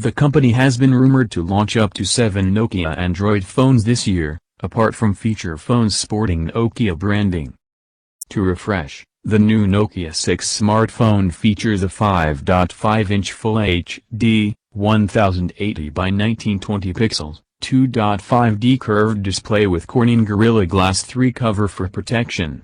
The company has been rumored to launch up to 7 Nokia Android phones this year, apart from feature phones sporting Nokia branding. To refresh, the new Nokia 6 smartphone features a 5.5-inch Full HD, 1080 by 1920 pixels, 2.5D curved display with Corning Gorilla Glass 3 cover for protection.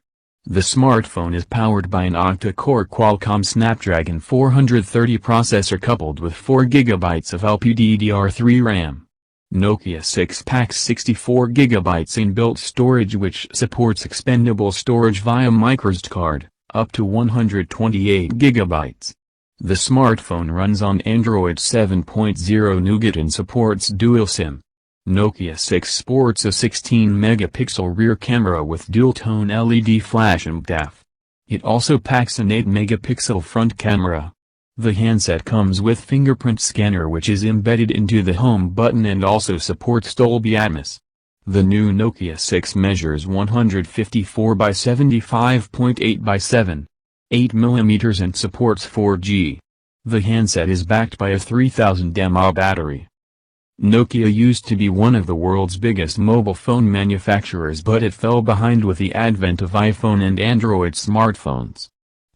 The smartphone is powered by an octa-core Qualcomm Snapdragon 430 processor coupled with 4GB of LPDDR3 RAM. Nokia 6 packs 64GB inbuilt storage which supports expandable storage via microSD card, up to 128GB. The smartphone runs on Android 7.0 Nougat and supports dual SIM. Nokia 6 sports a 16-megapixel rear camera with dual-tone LED flash and DAF. It also packs an 8-megapixel front camera. The handset comes with fingerprint scanner which is embedded into the home button and also supports Dolby Atmos. The new Nokia 6 measures 154 by 75.8 by 7.8 mm and supports 4G. The handset is backed by a 3000 mAh battery. Nokia used to be one of the world's biggest mobile phone manufacturers, but it fell behind with the advent of iPhone and Android smartphones.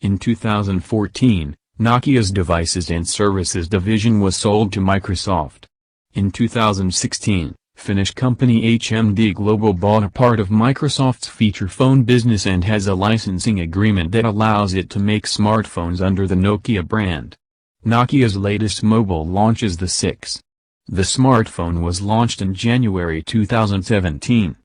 In 2014, Nokia's Devices and Services division was sold to Microsoft. In 2016, Finnish company HMD Global bought a part of Microsoft's feature phone business and has a licensing agreement that allows it to make smartphones under the Nokia brand. Nokia's latest mobile launch is the 6. The smartphone was launched in January 2017.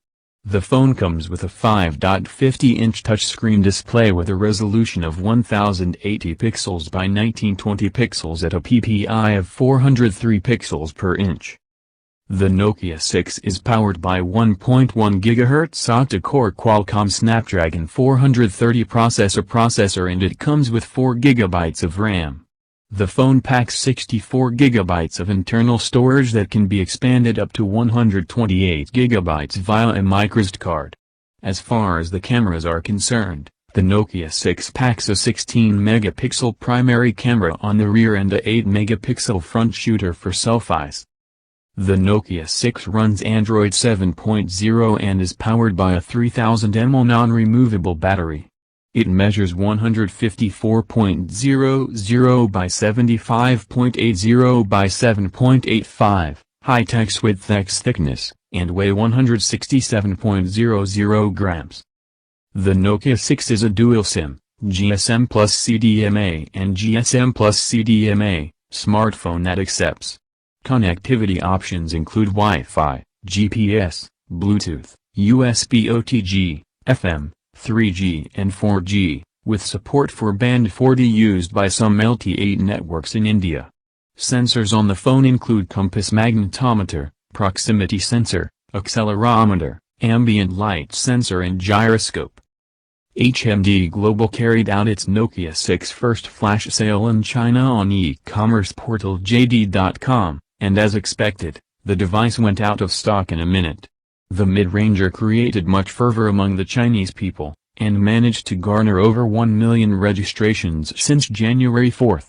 The phone comes with a 5.50-inch touchscreen display with a resolution of 1080 pixels by 1920 pixels at a PPI of 403 pixels per inch. The Nokia 6 is powered by 1.1 GHz octa-core Qualcomm Snapdragon 430 processor and it comes with 4 GB of RAM. The phone packs 64 GB of internal storage that can be expanded up to 128 GB via a microSD card. As far as the cameras are concerned, the Nokia 6 packs a 16-megapixel primary camera on the rear and a 8-megapixel front shooter for selfies. The Nokia 6 runs Android 7.0 and is powered by a 3000 mAh non-removable battery. It measures 154.00 by 75.80 by 7.85, high-text width x thickness, and weigh 167.00 grams. The Nokia 6 is a dual SIM, GSM plus CDMA and GSM plus CDMA, smartphone that accepts. Connectivity options include Wi-Fi, GPS, Bluetooth, USB OTG, FM, 3G and 4G, with support for Band 40 used by some LTE networks in India. Sensors on the phone include compass magnetometer, proximity sensor, accelerometer, ambient light sensor and gyroscope. HMD Global carried out its Nokia 6 first flash sale in China on e-commerce portal JD.com, and as expected, the device went out of stock in a minute. The mid-ranger created much fervor among the Chinese people, and managed to garner over 1 million registrations since January 4.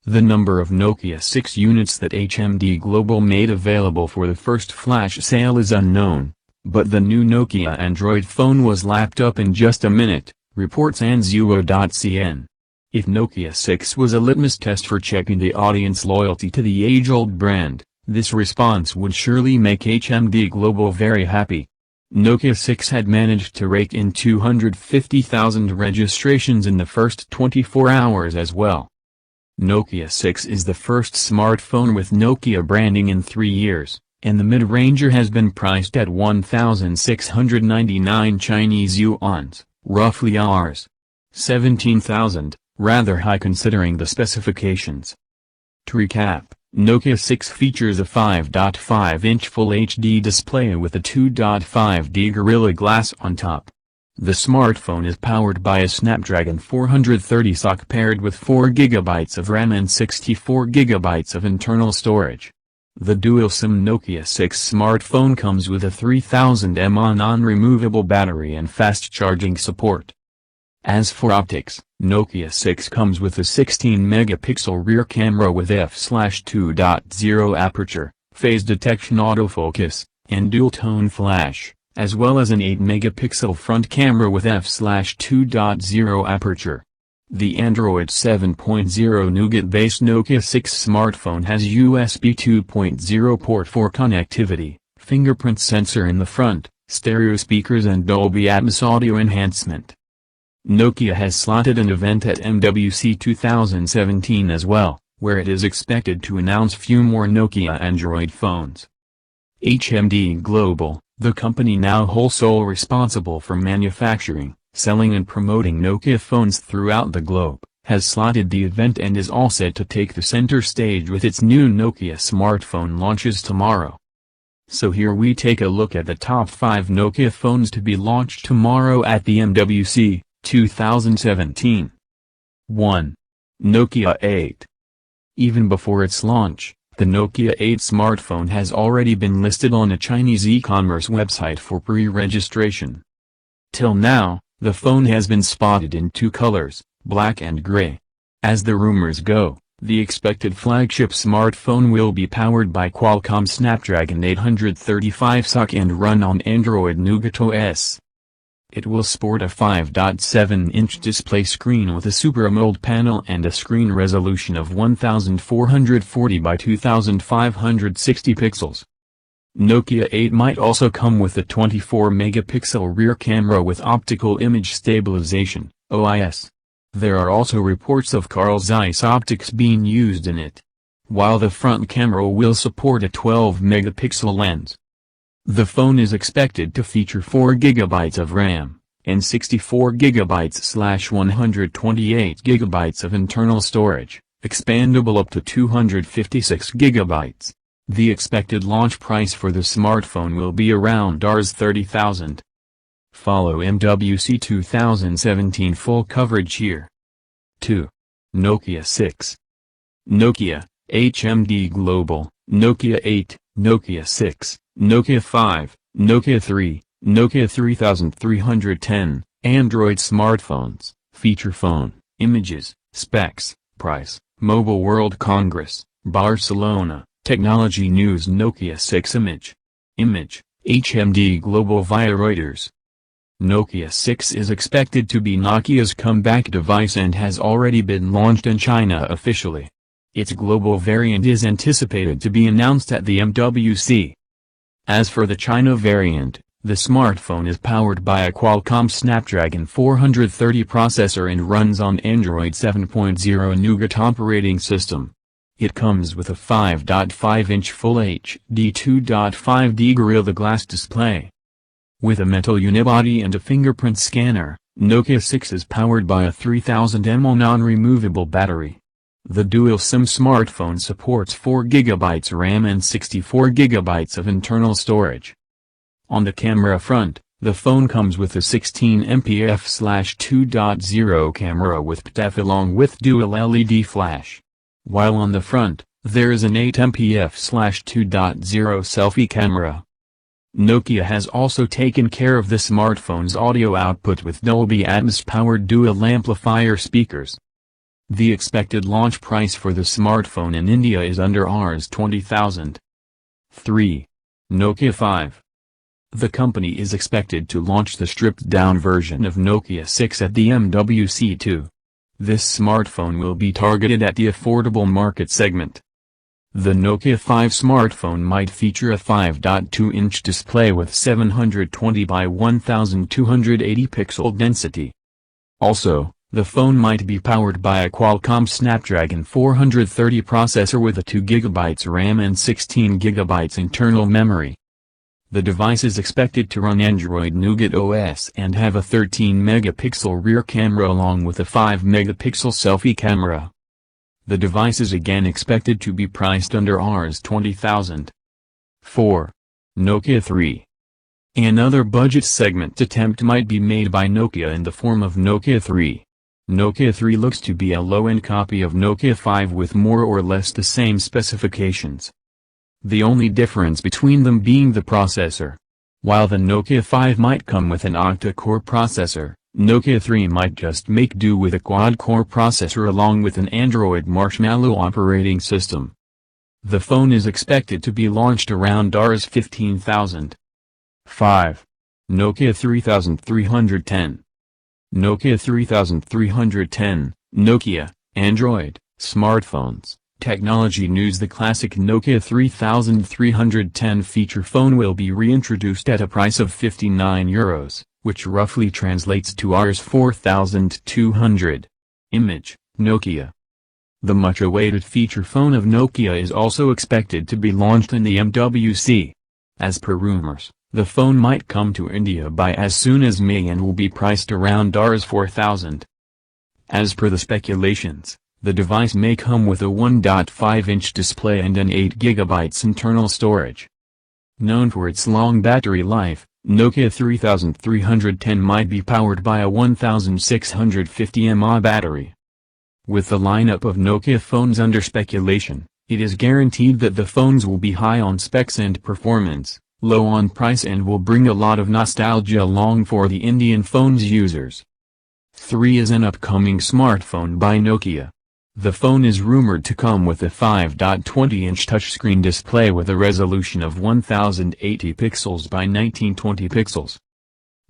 The number of Nokia 6 units that HMD Global made available for the first flash sale is unknown, but the new Nokia Android phone was lapped up in just a minute, reports Anzuo.cn. If Nokia 6 was a litmus test for checking the audience loyalty to the age-old brand, this response would surely make HMD Global very happy. Nokia 6 had managed to rake in 250,000 registrations in the first 24 hours as well. Nokia 6 is the first smartphone with Nokia branding in 3 years, and the mid-ranger has been priced at 1,699 Chinese yuans, roughly Rs. 17,000, rather high considering the specifications. To recap, Nokia 6 features a 5.5-inch Full HD display with a 2.5D Gorilla Glass on top. The smartphone is powered by a Snapdragon 430 SoC paired with 4 GB of RAM and 64 GB of internal storage. The dual-SIM Nokia 6 smartphone comes with a 3000 mAh non-removable battery and fast charging support. As for optics, Nokia 6 comes with a 16-megapixel rear camera with f/2.0 aperture, phase detection autofocus, and dual-tone flash, as well as an 8-megapixel front camera with f/2.0 aperture. The Android 7.0 Nougat-based Nokia 6 smartphone has USB 2.0 port for connectivity, fingerprint sensor in the front, stereo speakers and Dolby Atmos audio enhancement. Nokia has slotted an event at MWC 2017 as well, where it is expected to announce few more Nokia Android phones. HMD Global, the company now wholesale responsible for manufacturing, selling and promoting Nokia phones throughout the globe, has slotted the event and is all set to take the center stage with its new Nokia smartphone launches tomorrow. So here we take a look at the top 5 Nokia phones to be launched tomorrow at the MWC 2017. 1. Nokia 8. Even before its launch, the Nokia 8 smartphone has already been listed on a Chinese e-commerce website for pre-registration. Till now, the phone has been spotted in 2 colors, black and gray. As the rumors go, the expected flagship smartphone will be powered by Qualcomm Snapdragon 835 SoC and run on Android Nougat OS. It will sport a 5.7-inch display screen with a Super AMOLED panel and a screen resolution of 1440 by 2560 pixels. Nokia 8 might also come with a 24-megapixel rear camera with optical image stabilization, OIS. There are also reports of Carl Zeiss optics being used in it. While the front camera will support a 12-megapixel lens. The phone is expected to feature 4 GB of RAM, and 64 GB/128 GB of internal storage, expandable up to 256 GB. The expected launch price for the smartphone will be around Rs 30,000. Follow MWC 2017 full coverage here. 2. Nokia 6. Nokia, HMD Global, Nokia 8, Nokia 6. Nokia 5, Nokia 3, Nokia 3310, Android smartphones, feature phone, images, specs, price, Mobile World Congress, Barcelona, Technology News Nokia 6 Image, HMD Global via Reuters. Nokia 6 is expected to be Nokia's comeback device and has already been launched in China officially. Its global variant is anticipated to be announced at the MWC. As for the China variant, the smartphone is powered by a Qualcomm Snapdragon 430 processor and runs on Android 7.0 Nougat operating system. It comes with a 5.5-inch Full HD 2.5D Gorilla Glass display. With a metal unibody and a fingerprint scanner, Nokia 6 is powered by a 3000 mAh non-removable battery. The dual-SIM smartphone supports 4 GB RAM and 64 GB of internal storage. On the camera front, the phone comes with a 16MP f/2.0 camera with PTF along with dual LED flash. While on the front, there is an 8MP f/2.0 selfie camera. Nokia has also taken care of the smartphone's audio output with Dolby Atmos-powered dual amplifier speakers. The expected launch price for the smartphone in India is under Rs 20,000. 3. Nokia 5. The company is expected to launch the stripped-down version of Nokia 6 at the MWC 2. This smartphone will be targeted at the affordable market segment. The Nokia 5 smartphone might feature a 5.2-inch display with 720 by 1280 pixel density. Also, the phone might be powered by a Qualcomm Snapdragon 430 processor with a 2 GB RAM and 16 GB internal memory. The device is expected to run Android Nougat OS and have a 13-megapixel rear camera along with a 5-megapixel selfie camera. The device is again expected to be priced under Rs 20,000. 4. Nokia 3. Another budget segment attempt might be made by Nokia in the form of Nokia 3. Nokia 3 looks to be a low-end copy of Nokia 5 with more or less the same specifications. The only difference between them being the processor. While the Nokia 5 might come with an octa-core processor, Nokia 3 might just make do with a quad-core processor along with an Android Marshmallow operating system. The phone is expected to be launched around Rs 15,000. 5. Nokia 3310. Nokia 3310, Nokia, Android, smartphones, technology news. The classic Nokia 3310 feature phone will be reintroduced at a price of €59, which roughly translates to Rs 4,200. Image, Nokia. The much-awaited feature phone of Nokia is also expected to be launched in the MWC. As per rumors, the phone might come to India by as soon as May and will be priced around Rs 4,000. As per the speculations, the device may come with a 1.5-inch display and an 8GB internal storage. Known for its long battery life, Nokia 3310 might be powered by a 1650 mAh battery. With the lineup of Nokia phones under speculation, it is guaranteed that the phones will be high on specs and performance, low on price, and will bring a lot of nostalgia along for the Indian phones users. 3 is an upcoming smartphone by Nokia. The phone is rumored to come with a 5.20-inch touchscreen display with a resolution of 1080 pixels by 1920 pixels.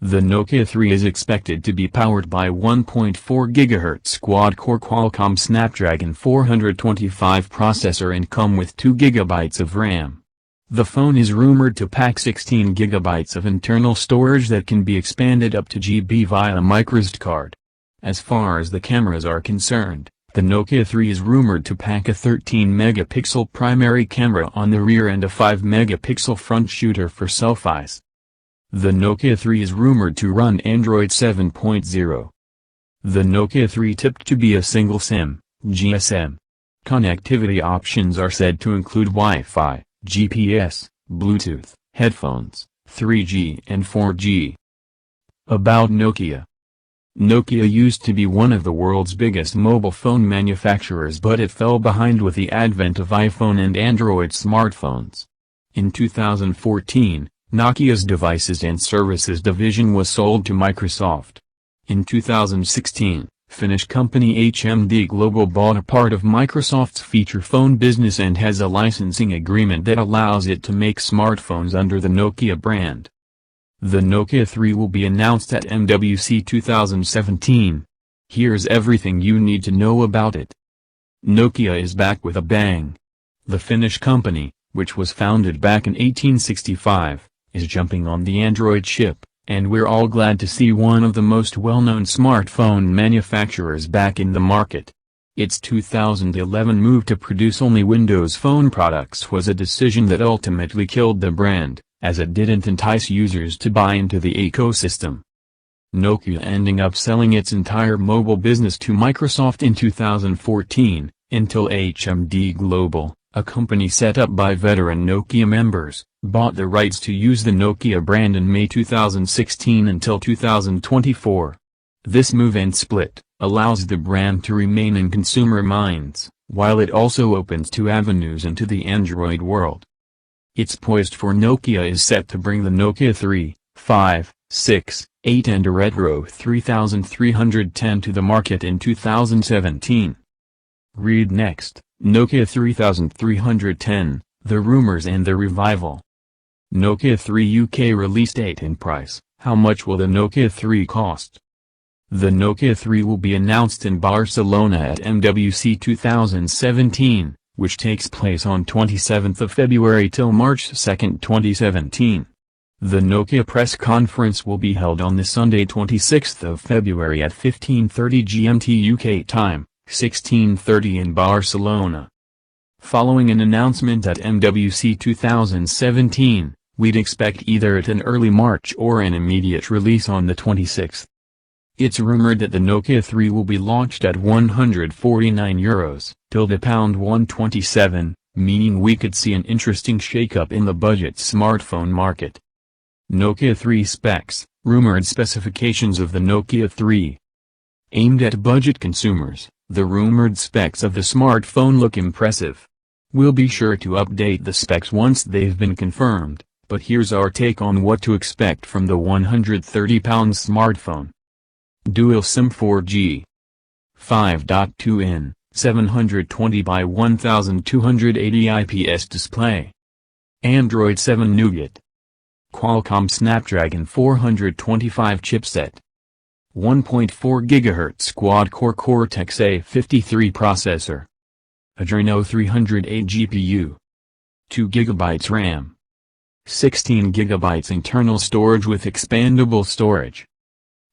The Nokia 3 is expected to be powered by 1.4 GHz quad-core Qualcomm Snapdragon 425 processor and come with 2 GB of RAM. The phone is rumored to pack 16 GB of internal storage that can be expanded up to GB via a microSD card. As far as the cameras are concerned, the Nokia 3 is rumored to pack a 13-megapixel primary camera on the rear and a 5-megapixel front shooter for selfies. The Nokia 3 is rumored to run Android 7.0. The Nokia 3 tipped to be a single SIM, GSM. Connectivity options are said to include Wi-Fi, GPS, Bluetooth, headphones, 3G and 4G. About Nokia. Nokia used to be one of the world's biggest mobile phone manufacturers, but it fell behind with the advent of iPhone and Android smartphones. In 2014, Nokia's Devices and Services division was sold to Microsoft. In 2016, Finnish company HMD Global bought a part of Microsoft's feature phone business and has a licensing agreement that allows it to make smartphones under the Nokia brand. The Nokia 3 will be announced at MWC 2017. Here's everything you need to know about it. Nokia is back with a bang. The Finnish company, which was founded back in 1865, is jumping on the Android ship, and we're all glad to see one of the most well-known smartphone manufacturers back in the market. Its 2011 move to produce only Windows Phone products was a decision that ultimately killed the brand, as it didn't entice users to buy into the ecosystem. Nokia ending up selling its entire mobile business to Microsoft in 2014, until HMD Global, a company set up by veteran Nokia members, bought the rights to use the Nokia brand in May 2016 until 2024. This move and split allows the brand to remain in consumer minds, while it also opens two avenues into the Android world. It's poised for Nokia is set to bring the Nokia 3, 5, 6, 8 and a Retro 3310 to the market in 2017. Read next, Nokia 3310, the rumors and the revival. Nokia 3 UK release date and price. How much will the Nokia 3 cost? The Nokia 3 will be announced in Barcelona at MWC 2017, which takes place on 27th of February till March 2, 2017. The Nokia press conference will be held on the Sunday 26th of February at 15:30 GMT UK time, 16:30 in Barcelona. Following an announcement at MWC 2017, we'd expect either at an early March or an immediate release on the 26th. It's rumored that the Nokia 3 will be launched at €149, till the £127, meaning we could see an interesting shake-up in the budget smartphone market. Nokia 3 specs, rumored specifications of the Nokia 3. Aimed at budget consumers, the rumored specs of the smartphone look impressive. We'll be sure to update the specs once they've been confirmed, but here's our take on what to expect from the £130 smartphone. Dual SIM 4G. 5.2 in, 720 by 1280 IPS display. Android 7 Nougat. Qualcomm Snapdragon 425 chipset. 1.4 GHz quad-core Cortex-A53 processor. Adreno 308 GPU. 2 GB RAM. 16 GB internal storage with expandable storage.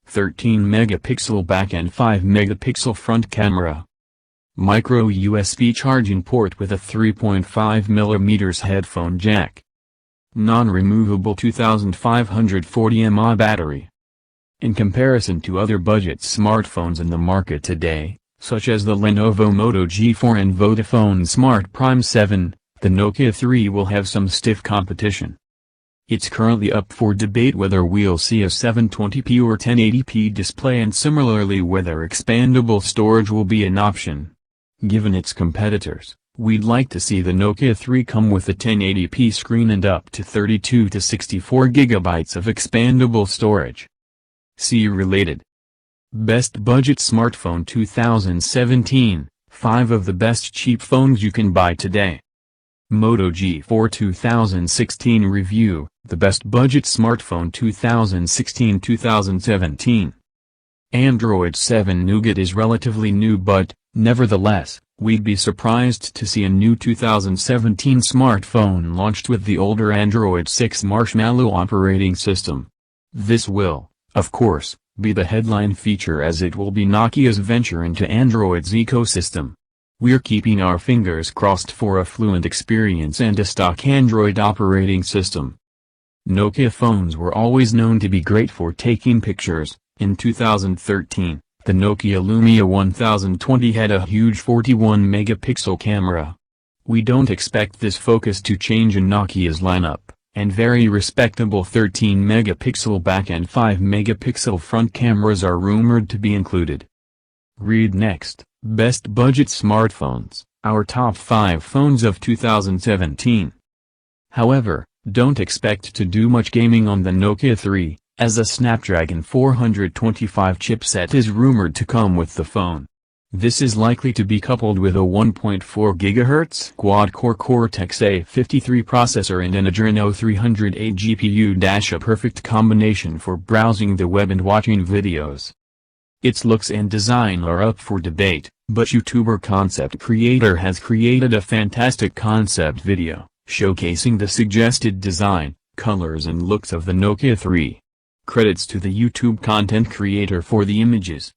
13 megapixel back and 5 megapixel front camera. Micro USB charging port with a 3.5 mm headphone jack. Non-removable 2540 mAh battery. In comparison to other budget smartphones in the market today, such as the Lenovo Moto G4 and Vodafone Smart Prime 7, the Nokia 3 will have some stiff competition. It's currently up for debate whether we'll see a 720p or 1080p display and similarly whether expandable storage will be an option. Given its competitors, we'd like to see the Nokia 3 come with a 1080p screen and up to 32 to 64 GB of expandable storage. See related. Best Budget Smartphone 2017, 5 of the best cheap phones you can buy today. Moto G4 2016 Review, the best budget smartphone 2016-2017. Android 7 Nougat is relatively new but, nevertheless, we'd be surprised to see a new 2017 smartphone launched with the older Android 6 Marshmallow operating system. This will, of course, be the headline feature as it will be Nokia's venture into Android's ecosystem. We're keeping our fingers crossed for a fluent experience and a stock Android operating system. Nokia phones were always known to be great for taking pictures. In 2013, the Nokia Lumia 1020 had a huge 41 megapixel camera. We don't expect this focus to change in Nokia's lineup, and very respectable 13 megapixel back and 5 megapixel front cameras are rumored to be included. Read next, Best Budget Smartphones, our top 5 phones of 2017. However, don't expect to do much gaming on the Nokia 3, as a Snapdragon 425 chipset is rumored to come with the phone. This is likely to be coupled with a 1.4 GHz quad-core Cortex-A53 processor and an Adreno 308 GPU. A perfect combination for browsing the web and watching videos. Its looks and design are up for debate, but YouTuber Concept Creator has created a fantastic concept video, showcasing the suggested design, colors and looks of the Nokia 3. Credits to the YouTube content creator for the images.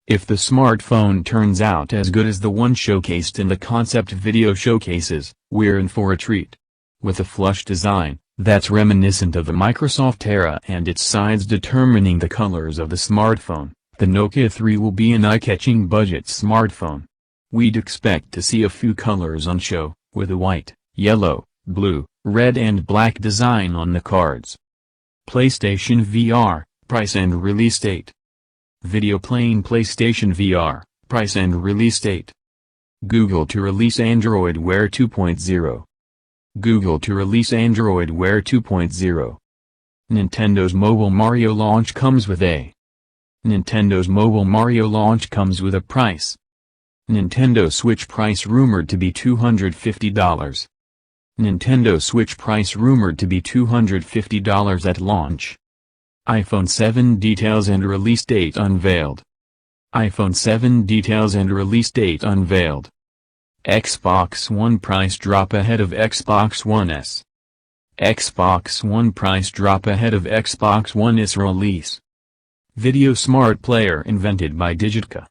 If the smartphone turns out as good as the one showcased in the concept video showcases, we're in for a treat. With a flush design, that's reminiscent of the Microsoft era and its sides determining the colors of the smartphone, the Nokia 3 will be an eye-catching budget smartphone. We'd expect to see a few colors on show, with a white, yellow, blue, red and black design on the cards. PlayStation VR, price and release date. Video playing PlayStation VR, price and release date. Google to release Android Wear 2.0. Google to release Android Wear 2.0. Nintendo's mobile Mario launch comes with a. Nintendo's mobile Mario launch comes with a price. Nintendo Switch price rumored to be $250. Nintendo Switch price rumored to be $250 at launch. iPhone 7 details and release date unveiled. iPhone 7 details and release date unveiled. Xbox One price drop ahead of Xbox One S. Xbox One price drop ahead of Xbox One S release. Video Smart Player invented by Digitka.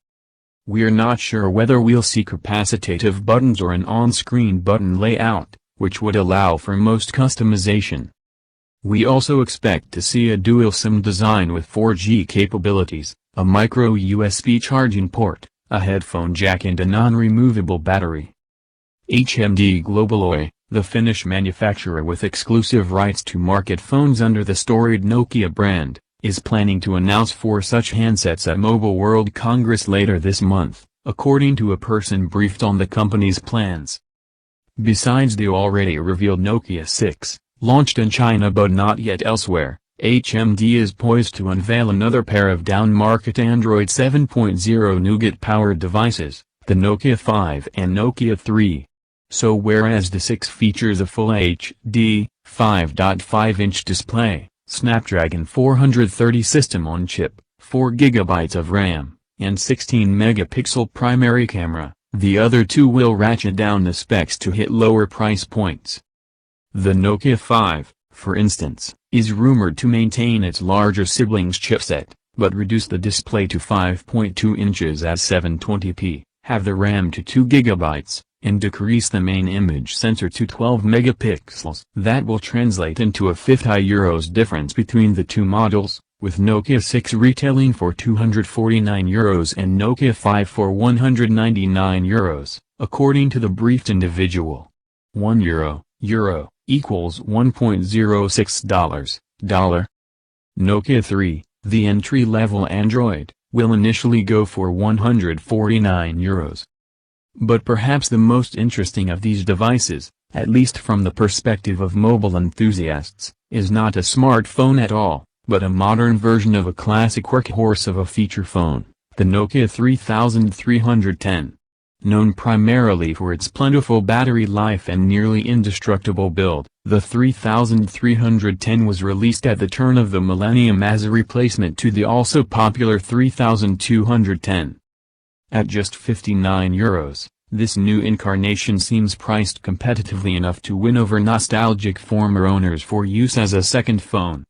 We're not sure whether we'll see capacitive buttons or an on-screen button layout, which would allow for most customization. We also expect to see a dual SIM design with 4G capabilities, a micro USB charging port, a headphone jack and a non-removable battery. HMD Global Oy, the Finnish manufacturer with exclusive rights to market phones under the storied Nokia brand, is planning to announce 4 such handsets at Mobile World Congress later this month, according to a person briefed on the company's plans. Besides the already revealed Nokia 6, launched in China but not yet elsewhere, HMD is poised to unveil another pair of down-market Android 7.0 Nougat-powered devices, the Nokia 5 and Nokia 3. So whereas the 6 features a Full HD, 5.5-inch display, Snapdragon 430 system-on-chip, 4GB of RAM, and 16-megapixel primary camera, the other two will ratchet down the specs to hit lower price points. The Nokia 5, for instance, is rumored to maintain its larger sibling's chipset, but reduce the display to 5.2 inches at 720p, have the RAM to 2GB, and decrease the main image sensor to 12 megapixels. That will translate into a €50 difference between the two models, with Nokia 6 retailing for €249 and Nokia 5 for €199, according to the briefed individual. €1 equals $1.06. Nokia 3, the entry-level Android, will initially go for €149. But perhaps the most interesting of these devices, at least from the perspective of mobile enthusiasts, is not a smartphone at all, but a modern version of a classic workhorse of a feature phone, the Nokia 3310. Known primarily for its plentiful battery life and nearly indestructible build, the 3310 was released at the turn of the millennium as a replacement to the also popular 3210. At just €59, this new incarnation seems priced competitively enough to win over nostalgic former owners for use as a second phone.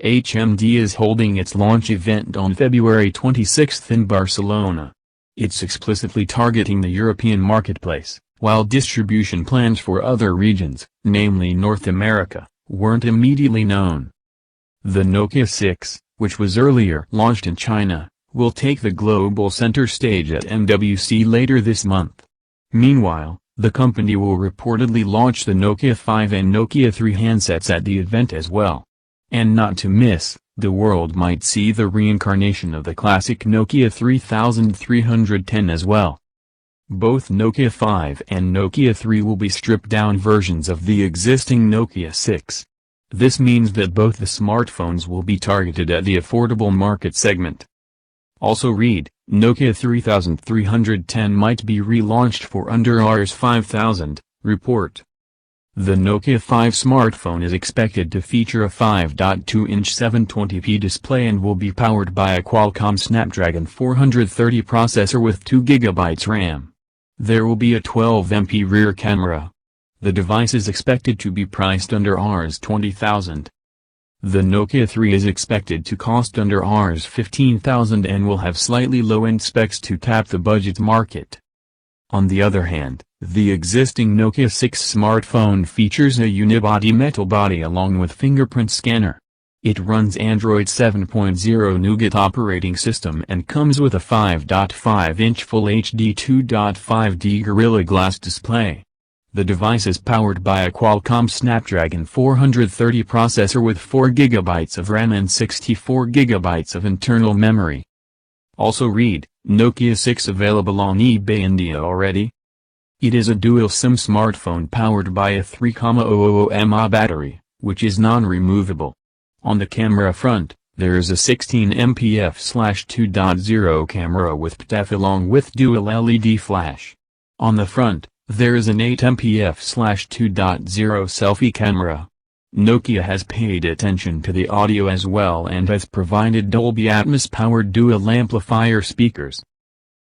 HMD is holding its launch event on February 26 in Barcelona. It's explicitly targeting the European marketplace, while distribution plans for other regions, namely North America, weren't immediately known. The Nokia 6, which was earlier launched in China, will take the global center stage at MWC later this month. Meanwhile, the company will reportedly launch the Nokia 5 and Nokia 3 handsets at the event as well. And not to miss, the world might see the reincarnation of the classic Nokia 3310 as well. Both Nokia 5 and Nokia 3 will be stripped-down versions of the existing Nokia 6. This means that both the smartphones will be targeted at the affordable market segment. Also read, Nokia 3310 might be relaunched for under Rs 5,000, report. The Nokia 5 smartphone is expected to feature a 5.2-inch 720p display and will be powered by a Qualcomm Snapdragon 430 processor with 2GB RAM. There will be a 12MP rear camera. The device is expected to be priced under Rs 20,000. The Nokia 3 is expected to cost under Rs 15,000 and will have slightly low-end specs to tap the budget market. On the other hand, the existing Nokia 6 smartphone features a unibody metal body along with fingerprint scanner. It runs Android 7.0 Nougat operating system and comes with a 5.5-inch Full HD 2.5D Gorilla Glass display. The device is powered by a Qualcomm Snapdragon 430 processor with 4GB of RAM and 64GB of internal memory. Also read, Nokia 6 available on eBay India already? It is a dual-SIM smartphone powered by a 3,000 mAh battery, which is non-removable. On the camera front, there is a 16MP f/2.0 camera with PTEF along with dual LED flash. On the front, there is an 8MP f/2.0 selfie camera. Nokia has paid attention to the audio as well and has provided Dolby Atmos-powered dual amplifier speakers.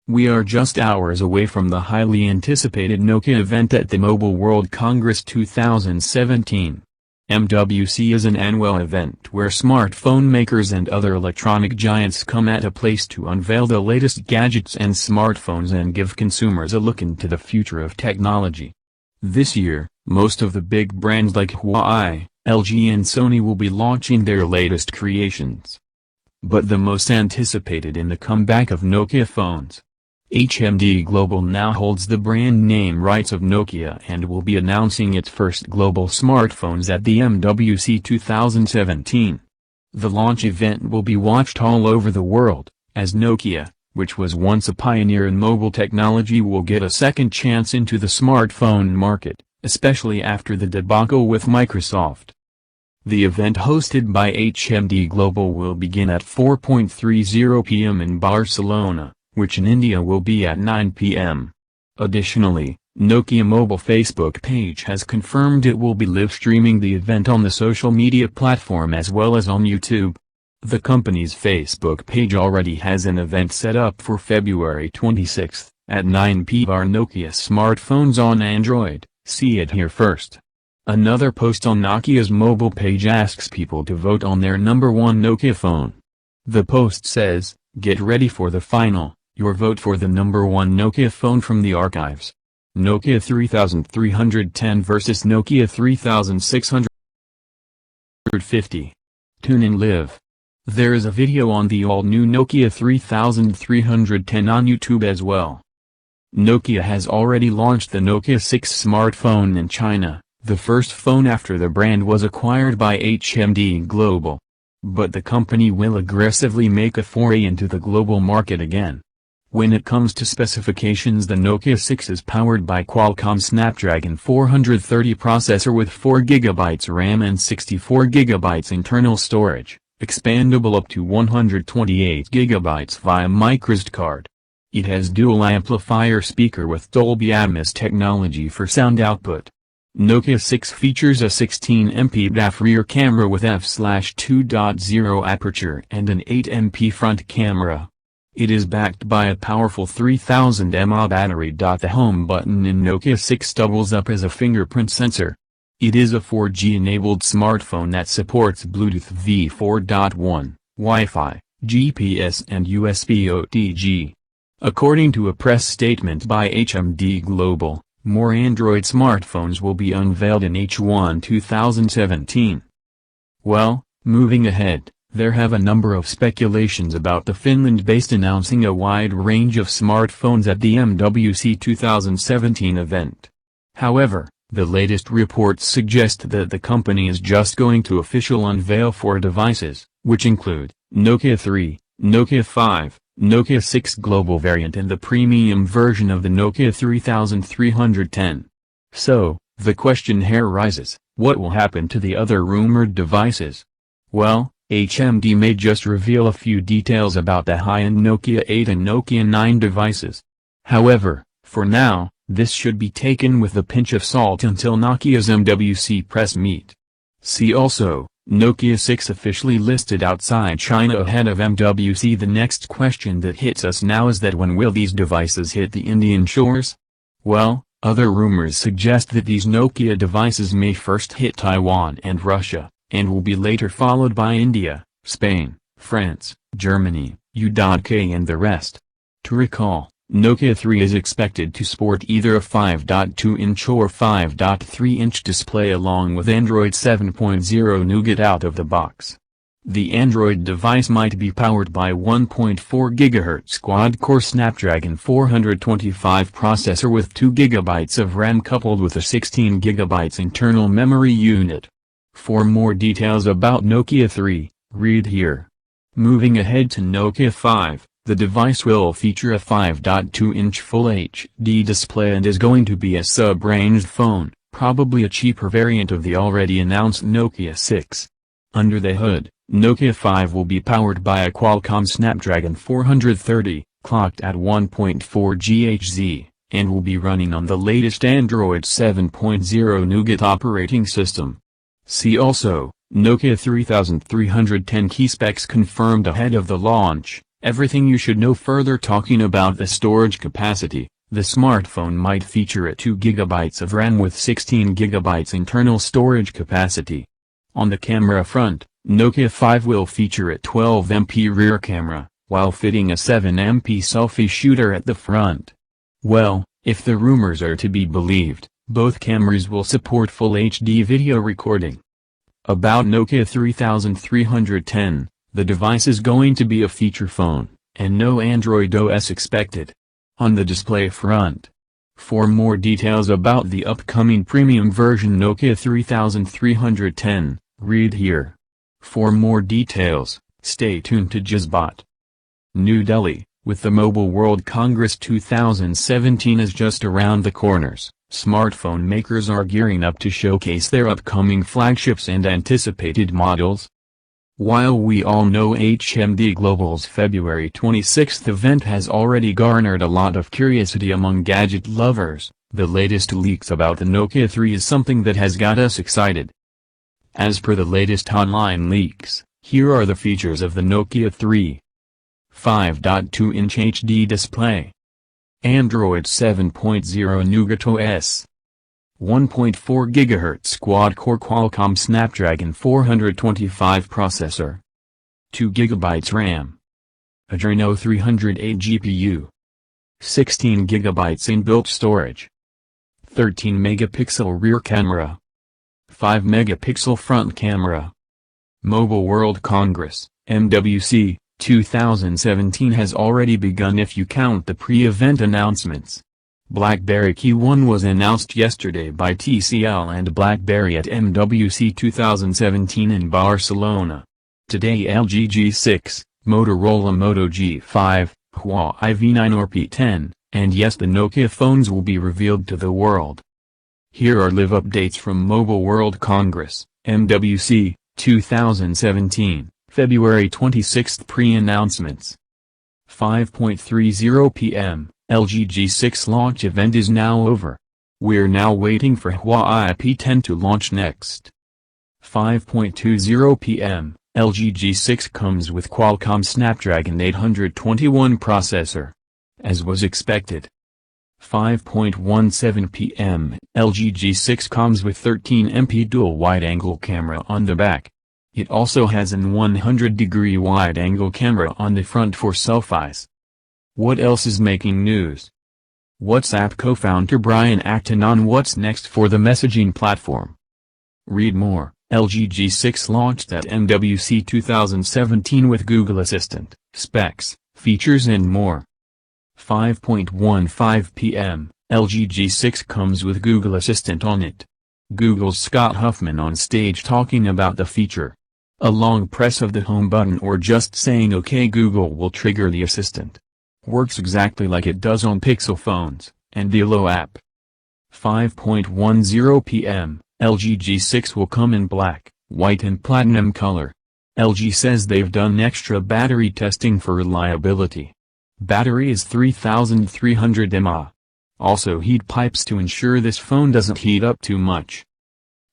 We are just hours away from the highly anticipated Nokia event at the Mobile World Congress 2017. MWC is an annual event where smartphone makers and other electronic giants come at a place to unveil the latest gadgets and smartphones and give consumers a look into the future of technology. This year, most of the big brands like Huawei, LG and Sony will be launching their latest creations. But the most anticipated in the comeback of Nokia phones. HMD Global now holds the brand name rights of Nokia and will be announcing its first global smartphones at the MWC 2017. The launch event will be watched all over the world, as Nokia, which was once a pioneer in mobile technology, will get a second chance into the smartphone market, especially after the debacle with Microsoft. The event hosted by HMD Global will begin at 4:30 p.m. in Barcelona, which in India will be at 9 p.m. Additionally, Nokia Mobile Facebook page has confirmed it will be live streaming the event on the social media platform as well as on YouTube. The company's Facebook page already has an event set up for February 26, at 9 p.m. for Nokia smartphones on Android. See it here first. Another post on Nokia's mobile page asks people to vote on their number one Nokia phone. The post says, "Get ready for the final, your vote for the number one Nokia phone from the archives. Nokia 3310 versus Nokia 3650. Tune in live." There is a video on the all-new Nokia 3310 on YouTube as well. Nokia has already launched the Nokia 6 smartphone in China, the first phone after the brand was acquired by HMD Global. But the company will aggressively make a foray into the global market again. When it comes to specifications, the Nokia 6 is powered by Qualcomm Snapdragon 430 processor with 4GB RAM and 64GB internal storage, expandable up to 128GB via microSD card. It has dual amplifier speaker with Dolby Atmos technology for sound output. Nokia 6 features a 16MP DAF rear camera with f/2.0 aperture and an 8MP front camera. It is backed by a powerful 3000 mAh battery. The home button in Nokia 6 doubles up as a fingerprint sensor. It is a 4G-enabled smartphone that supports Bluetooth v4.1, Wi-Fi, GPS and USB OTG. According to a press statement by HMD Global, more Android smartphones will be unveiled in H1 2017. Well, moving ahead, there have a number of speculations about the Finland-based announcing a wide range of smartphones at the MWC 2017 event. However, the latest reports suggest that the company is just going to official unveil 4 devices, which include Nokia 3, Nokia 5, Nokia 6 global variant and the premium version of the Nokia 3310. So, the question here rises, what will happen to the other rumored devices? Well, HMD may just reveal a few details about the high-end Nokia 8 and Nokia 9 devices. However, for now, this should be taken with a pinch of salt until Nokia's MWC press meet. See also, Nokia 6 officially listed outside China ahead of MWC. The next question that hits us now is that when will these devices hit the Indian shores? Well, other rumors suggest that these Nokia devices may first hit Taiwan and Russia, and will be later followed by India, Spain, France, Germany, UK and the rest. To recall, Nokia 3 is expected to sport either a 5.2-inch or 5.3-inch display along with Android 7.0 Nougat out of the box. The Android device might be powered by 1.4 GHz quad-core Snapdragon 425 processor with 2 GB of RAM coupled with a 16 GB internal memory unit. For more details about Nokia 3, read here. Moving ahead to Nokia 5. The device will feature a 5.2-inch Full HD display and is going to be a sub-ranged phone, probably a cheaper variant of the already announced Nokia 6. Under the hood, Nokia 5 will be powered by a Qualcomm Snapdragon 430, clocked at 1.4 GHz, and will be running on the latest Android 7.0 Nougat operating system. See also, Nokia 3310 key specs confirmed ahead of the launch. Everything you should know. Further talking about the storage capacity, the smartphone might feature a 2 GB of RAM with 16 GB internal storage capacity. On the camera front, Nokia 5 will feature a 12MP rear camera, while fitting a 7MP selfie shooter at the front. Well, if the rumors are to be believed, both cameras will support Full HD video recording. About Nokia 3310. The device is going to be a feature phone, and no Android OS expected. On the display front. For more details about the upcoming premium version Nokia 3310, read here. For more details, stay tuned to Jazzbot. New Delhi, with the Mobile World Congress 2017 is just around the corners, Smartphone makers are gearing up to showcase their upcoming flagships and anticipated models. While we all know HMD Global's February 26th event has already garnered a lot of curiosity among gadget lovers, the latest leaks about the Nokia 3 is something that has got us excited. As per the latest online leaks, here are the features of the Nokia 3. 5.2-inch HD display. Android 7.0 Nougat OS. 1.4 GHz quad-core Qualcomm Snapdragon 425 processor. 2 GB RAM. Adreno 308 GPU. 16 GB inbuilt storage. 13 megapixel rear camera. 5 megapixel front camera. Mobile World Congress, MWC, 2017 has already begun if you count the pre-event announcements. BlackBerry P1 was announced yesterday by TCL and BlackBerry at MWC 2017 in Barcelona. Today LG G6, Motorola Moto G5, Huawei V9 or P10, and yes, the Nokia phones will be revealed to the world. Here are live updates from Mobile World Congress, MWC, 2017, February 26 pre-announcements. 5:30 p.m. LG G6 launch event is now over. We're now waiting for Huawei P10 to launch next. 5:20 p.m. LG G6 comes with Qualcomm Snapdragon 821 processor. As was expected. 5:17 p.m. LG G6 comes with 13MP dual wide-angle camera on the back. It also has an 100-degree wide-angle camera on the front for selfies. What else is making news? WhatsApp co-founder Brian Acton on what's next for the messaging platform. Read more. LG G6 launched at MWC 2017 with Google Assistant, specs, features and more. 5:15 p.m. LG G6 comes with Google Assistant on it. Google's Scott Huffman on stage talking about the feature. A long press of the home button or just saying OK Google will trigger the assistant. Works exactly like it does on Pixel phones, and the Allo app. 5:10 p.m. LG G6 will come in black, white and platinum color. LG says they've done extra battery testing for reliability. Battery is 3300 mAh. Also heat pipes to ensure this phone doesn't heat up too much.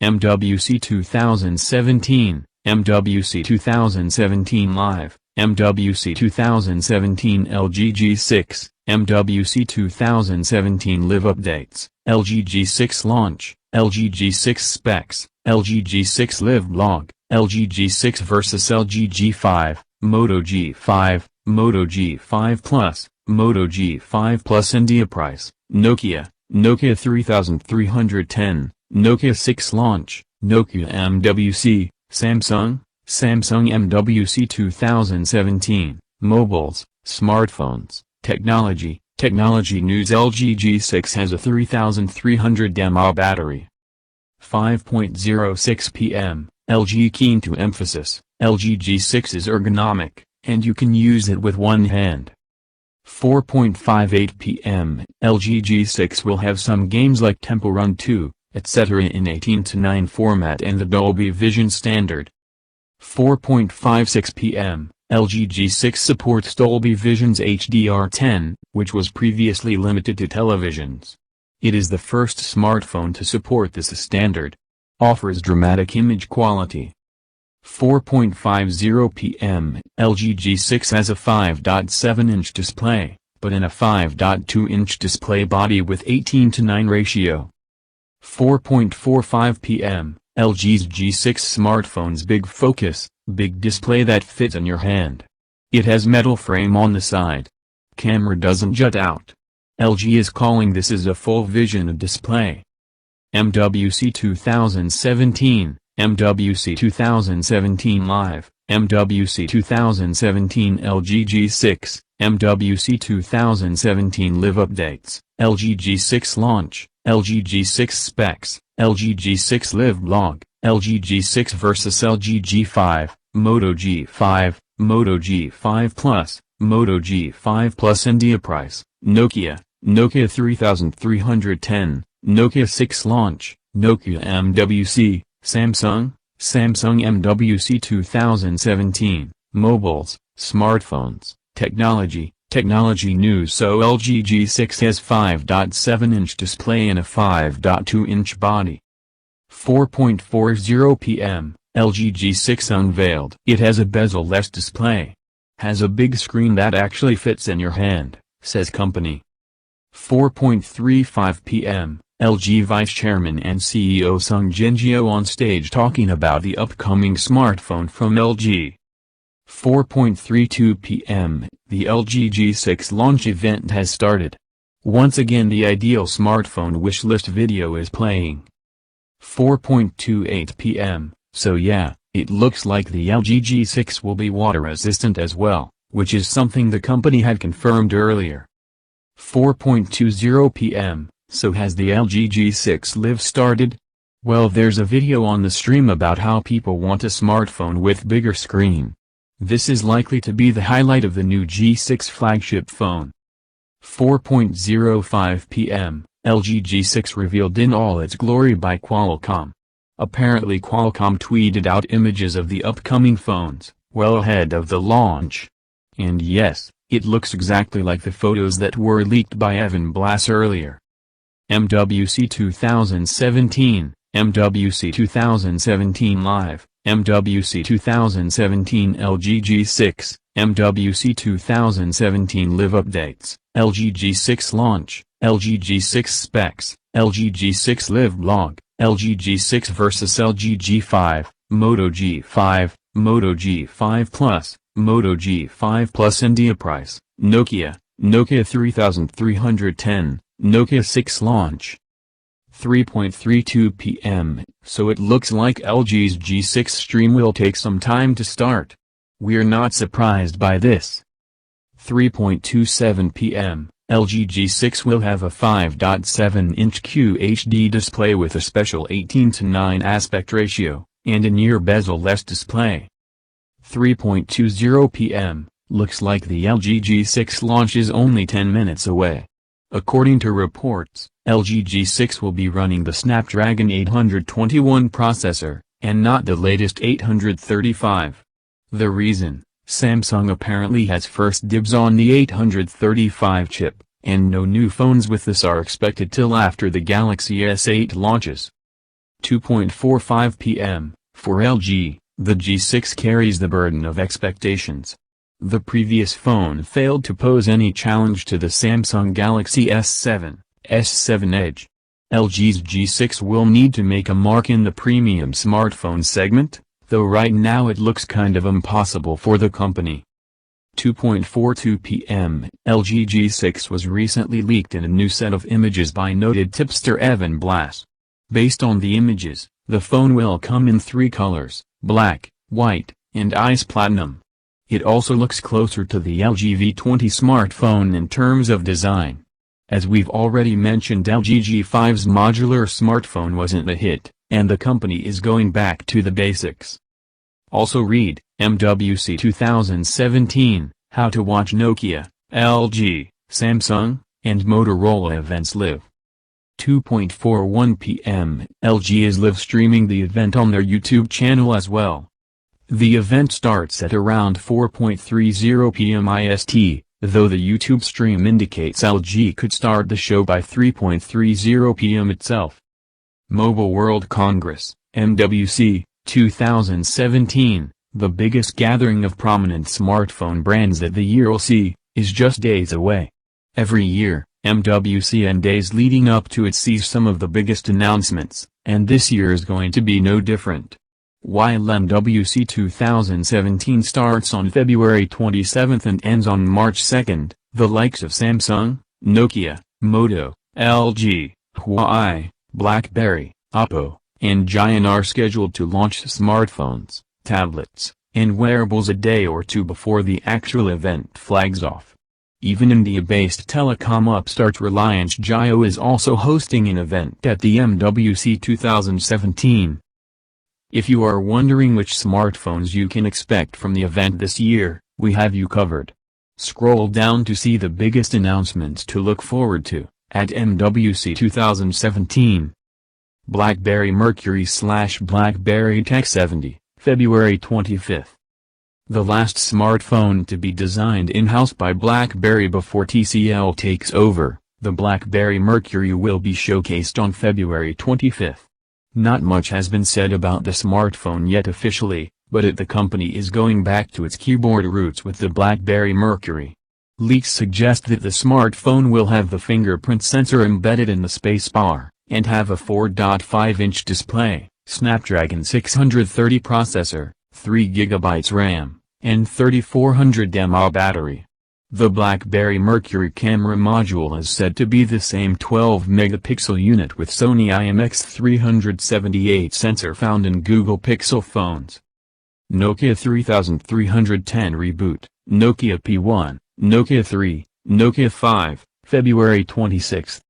MWC 2017, MWC 2017 Live, MWC 2017 LG G6, MWC 2017 Live Updates, LG G6 Launch, LG G6 Specs, LG G6 Live Blog, LG G6 vs LG G5, Moto G5, Moto G5 Plus, Moto G5 Plus India price, Nokia, Nokia 3310, Nokia 6 launch, Nokia MWC, Samsung, Samsung MWC 2017, mobiles, smartphones, technology, technology news. LG G6 has a 3300 mAh battery. 5:06 p.m. LG keen to emphasize, LG G6 is ergonomic, and you can use it with one hand. 4:58 p.m. LG G6 will have some games like Temple Run 2, etc. in 18:9 format and the Dolby Vision standard. 4:56 p.m. LG G6 supports Dolby Vision's HDR10, which was previously limited to televisions. It is the first smartphone to support this standard. Offers dramatic image quality. 4:50 p.m. LG G6 has a 5.7-inch display, but in a 5.2-inch display body with 18:9 ratio. 4:45 p.m. LG's G6 smartphone's big focus, big display that fits in your hand. It has metal frame on the side. Camera doesn't jut out. LG is calling this as a full vision display. MWC 2017, MWC 2017 Live, MWC 2017 LG G6, MWC 2017 Live Updates, LG G6 Launch, LG G6 Specs, LG G6 Live Blog, LG G6 vs LG G5, Moto G5, Moto G5 Plus, Moto G5 Plus India price, Nokia, Nokia 3310, Nokia 6 launch, Nokia MWC, Samsung MWC 2017, mobiles, smartphones, technology news. So LG G6 has 5.7-inch display and a 5.2-inch body. 4.40 p.m., LG G6 unveiled. It has a bezel-less display. Has a big screen that actually fits in your hand, says company. 4.35 p.m., LG Vice Chairman and CEO Sung Jin-gyo on stage talking about the upcoming smartphone from LG. 4.32 p.m., the LG G6 launch event has started. Once again the ideal smartphone wishlist video is playing. 4.28 p.m., so yeah, it looks like the LG G6 will be water resistant as well, which is something the company had confirmed earlier. 4.20 p.m., so has the LG G6 Live started? Well, there's a video on the stream about how people want a smartphone with bigger screen. This is likely to be the highlight of the new G6 flagship phone. 4.05 p.m., LG G6 revealed in all its glory by Qualcomm. Apparently Qualcomm tweeted out images of the upcoming phones, well ahead of the launch. And yes, it looks exactly like the photos that were leaked by Evan Blass earlier. MWC 2017, MWC 2017 Live, MWC 2017 LG G6, MWC 2017 Live Updates, LG G6 Launch, LG G6 Specs, LG G6 Live Blog, LG G6 vs LG G5, Moto G5, Moto G5 Plus, Moto G5 Plus India price, Nokia 3310, Nokia 6 launch. 3.32 p.m., so it looks like LG's G6 stream will take some time to start. We're not surprised by this. 3.27 p.m., LG G6 will have a 5.7-inch QHD display with a special 18:9 aspect ratio, and a near bezel-less display. 3.20 p.m., looks like the LG G6 launch is only 10 minutes away. According to reports, LG G6 will be running the Snapdragon 821 processor, and not the latest 835. The reason, Samsung apparently has first dibs on the 835 chip, and no new phones with this are expected till after the Galaxy S8 launches. 2.45 p.m., for LG, the G6 carries the burden of expectations. The previous phone failed to pose any challenge to the Samsung Galaxy S7, S7 Edge. LG's G6 will need to make a mark in the premium smartphone segment, though right now it looks kind of impossible for the company. 2.42 p.m., LG G6 was recently leaked in a new set of images by noted tipster Evan Blass. Based on the images, the phone will come in 3 colors, black, white, and ice platinum. It also looks closer to the LG V20 smartphone in terms of design. As we've already mentioned, LG G5's modular smartphone wasn't a hit, and the company is going back to the basics. Also read, MWC 2017, How to Watch Nokia, LG, Samsung, and Motorola Events Live. 2.41 p.m., LG is live streaming the event on their YouTube channel as well. The event starts at around 4.30 p.m. IST, though the YouTube stream indicates LG could start the show by 3.30 p.m. itself. Mobile World Congress, MWC, 2017, the biggest gathering of prominent smartphone brands that the year will see, is just days away. Every year, MWC and days leading up to it sees some of the biggest announcements, and this year is going to be no different. While MWC 2017 starts on February 27 and ends on March 2, the likes of Samsung, Nokia, Moto, LG, Huawei, BlackBerry, Oppo, and Giant are scheduled to launch smartphones, tablets, and wearables a day or two before the actual event flags off. Even India-based telecom upstart Reliance Jio is also hosting an event at the MWC 2017. If you are wondering which smartphones you can expect from the event this year, we have you covered. Scroll down to see the biggest announcements to look forward to, at MWC 2017. BlackBerry Mercury/BlackBerry Tech 70, February 25. The last smartphone to be designed in-house by BlackBerry before TCL takes over, the BlackBerry Mercury will be showcased on February 25. Not much has been said about the smartphone yet officially, but the company is going back to its keyboard roots with the BlackBerry Mercury. Leaks suggest that the smartphone will have the fingerprint sensor embedded in the spacebar, and have a 4.5-inch display, Snapdragon 630 processor, 3GB RAM, and 3400 mAh battery. The BlackBerry Mercury camera module is said to be the same 12-megapixel unit with Sony IMX378 sensor found in Google Pixel phones. Nokia 3310 reboot, Nokia P1, Nokia 3, Nokia 5, February 26.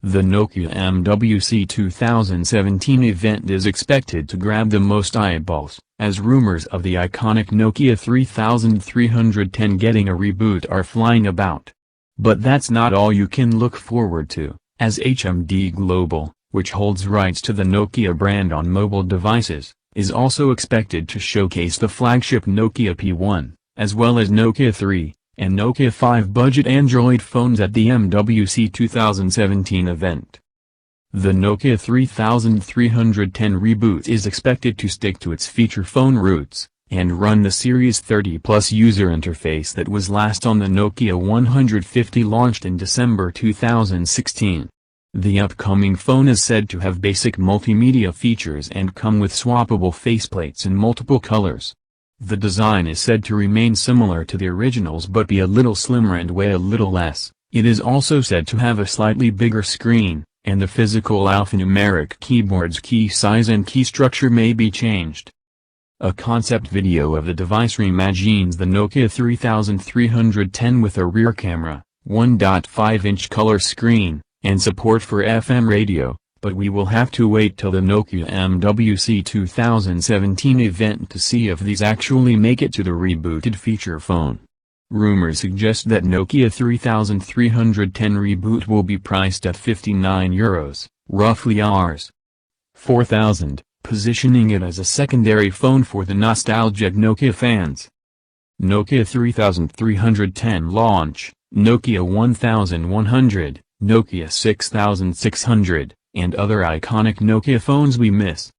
The Nokia MWC 2017 event is expected to grab the most eyeballs, as rumors of the iconic Nokia 3310 getting a reboot are flying about. But that's not all you can look forward to, as HMD Global, which holds rights to the Nokia brand on mobile devices, is also expected to showcase the flagship Nokia P1, as well as Nokia 3, and Nokia 5 budget Android phones at the MWC 2017 event. The Nokia 3310 reboot is expected to stick to its feature phone roots, and run the Series 30 Plus user interface that was last on the Nokia 150 launched in December 2016. The upcoming phone is said to have basic multimedia features and come with swappable faceplates in multiple colors. The design is said to remain similar to the originals but be a little slimmer and weigh a little less. It is also said to have a slightly bigger screen, and the physical alphanumeric keyboard's key size and key structure may be changed. A concept video of the device reimagines the Nokia 3310 with a rear camera, 1.5-inch color screen, and support for FM radio, but we will have to wait till the Nokia MWC 2017 event to see if these actually make it to the rebooted feature phone. Rumors suggest that Nokia 3310 reboot will be priced at €59, roughly Rs. 4,000, positioning it as a secondary phone for the nostalgic Nokia fans. Nokia 3310 launch, Nokia 1100, Nokia 6600, and other iconic Nokia phones we miss.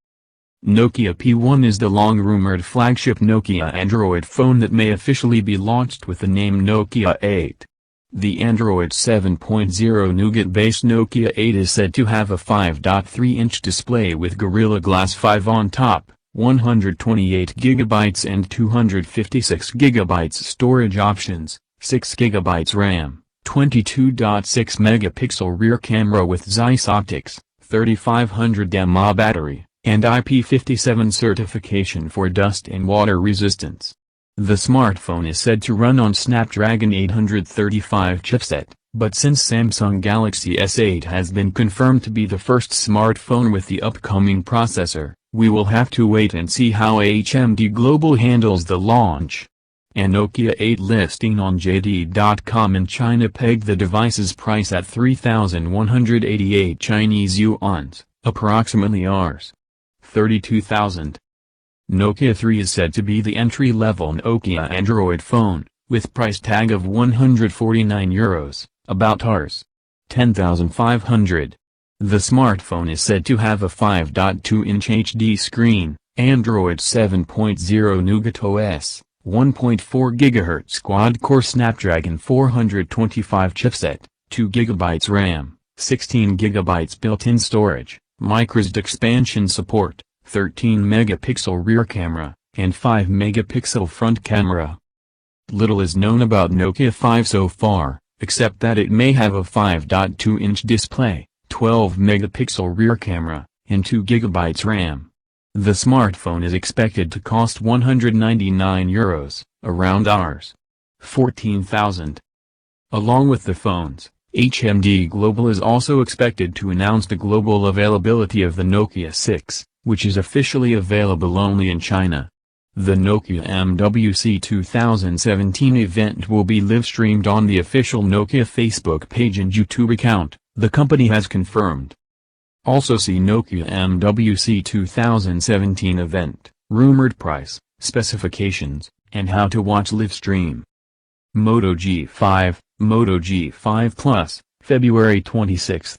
Nokia P1 is the long-rumored flagship Nokia Android phone that may officially be launched with the name Nokia 8. The Android 7.0 Nougat-based Nokia 8 is said to have a 5.3-inch display with Gorilla Glass 5 on top, 128GB and 256GB storage options, 6GB RAM. 22.6-megapixel rear camera with Zeiss optics, 3500 mAh battery, and IP57 certification for dust and water resistance. The smartphone is said to run on Snapdragon 835 chipset, but since Samsung Galaxy S8 has been confirmed to be the first smartphone with the upcoming processor, we will have to wait and see how HMD Global handles the launch. A Nokia 8 listing on JD.com in China pegged the device's price at 3,188 Chinese yuans, approximately Rs. 32,000. Nokia 3 is said to be the entry-level Nokia Android phone, with price tag of €149, about Rs. 10,500. The smartphone is said to have a 5.2-inch HD screen, Android 7.0 Nougat OS, 1.4 GHz quad-core Snapdragon 425 chipset, 2 GB RAM, 16 GB built-in storage, microSD expansion support, 13-megapixel rear camera, and 5-megapixel front camera. Little is known about Nokia 5 so far, except that it may have a 5.2-inch display, 12-megapixel rear camera, and 2 GB RAM. The smartphone is expected to cost €199, around Rs. 14,000. Along with the phones, HMD Global is also expected to announce the global availability of the Nokia 6, which is officially available only in China. The Nokia MWC 2017 event will be live-streamed on the official Nokia Facebook page and YouTube account, the company has confirmed. Also see Nokia MWC 2017 event, rumored price, specifications, and how to watch live stream. Moto G5 Plus, February 26.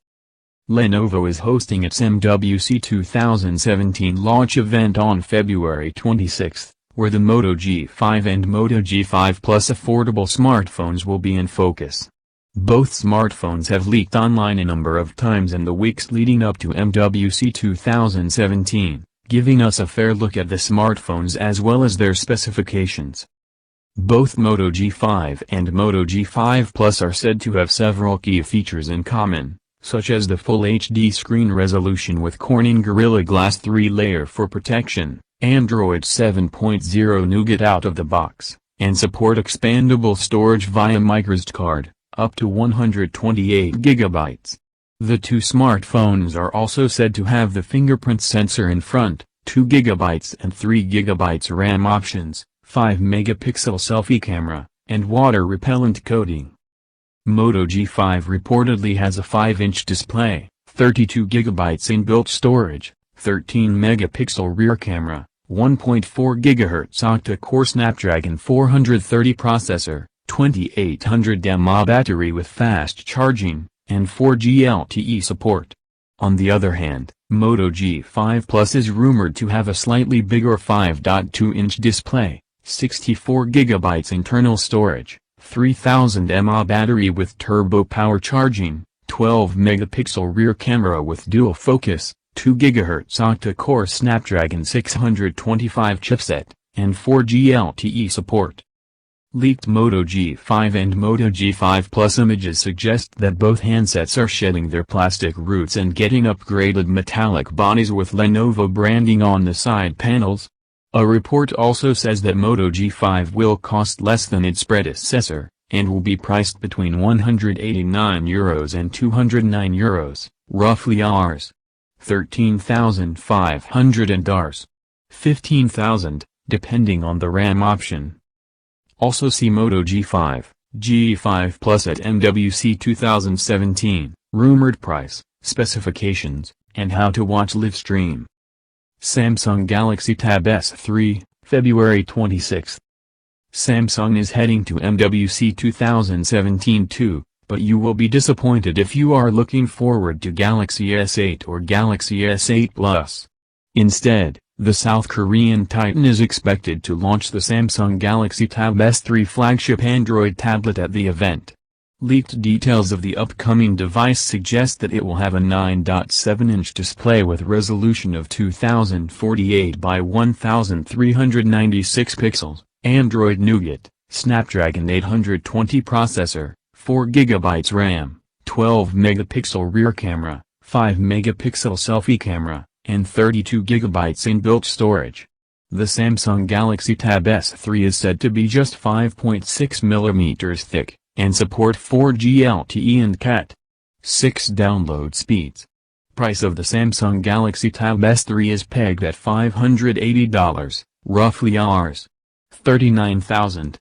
Lenovo is hosting its MWC 2017 launch event on February 26, where the Moto G5 and Moto G5 Plus affordable smartphones will be in focus. Both smartphones have leaked online a number of times in the weeks leading up to MWC 2017, giving us a fair look at the smartphones as well as their specifications. Both Moto G5 and Moto G5 Plus are said to have several key features in common, such as the Full HD screen resolution with Corning Gorilla Glass 3-layer for protection, Android 7.0 Nougat out of the box, and support expandable storage via microSD card, up to 128 GB. The two smartphones are also said to have the fingerprint sensor in front, 2 GB and 3 GB RAM options, 5-megapixel selfie camera, and water-repellent coating. Moto G5 reportedly has a 5-inch display, 32 GB inbuilt storage, 13-megapixel rear camera, 1.4 GHz octa-core Snapdragon 430 processor, 2800 mAh battery with fast charging, and 4G LTE support. On the other hand, Moto G5 Plus is rumored to have a slightly bigger 5.2-inch display, 64 GB internal storage, 3000 mAh battery with turbo power charging, 12-megapixel rear camera with dual focus, 2 GHz octa-core Snapdragon 625 chipset, and 4G LTE support. Leaked Moto G5 and Moto G5 Plus images suggest that both handsets are shedding their plastic roots and getting upgraded metallic bodies with Lenovo branding on the side panels. A report also says that Moto G5 will cost less than its predecessor, and will be priced between €189 and €209, roughly Rs. 13,500 and Rs. 15,000, depending on the RAM option. Also see Moto G5 Plus at MWC 2017, rumored price, specifications, and how to watch live stream. Samsung Galaxy Tab S3, February 26. Samsung is heading to MWC 2017 too, but you will be disappointed if you are looking forward to Galaxy S8 or Galaxy S8 Plus. Instead, the South Korean titan is expected to launch the Samsung Galaxy Tab S3 flagship Android tablet at the event. Leaked details of the upcoming device suggest that it will have a 9.7-inch display with resolution of 2048 by 1396 pixels, Android Nougat, Snapdragon 820 processor, 4 GB RAM, 12-megapixel rear camera, 5-megapixel selfie camera, and 32 GB inbuilt storage. The Samsung Galaxy Tab S3 is said to be just 5.6 mm thick, and support 4G LTE and Cat.6 download speeds. Price of the Samsung Galaxy Tab S3 is pegged at $580, roughly Rs. 39,000.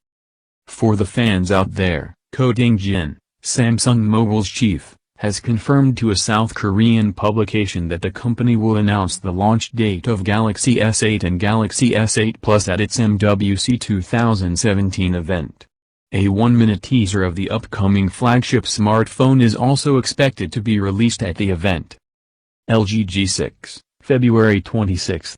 For the fans out there, Ko Ding-jin, Samsung Mobile's chief, has confirmed to a South Korean publication that the company will announce the launch date of Galaxy S8 and Galaxy S8 Plus at its MWC 2017 event. A 1-minute teaser of the upcoming flagship smartphone is also expected to be released at the event. LG G6, February 26.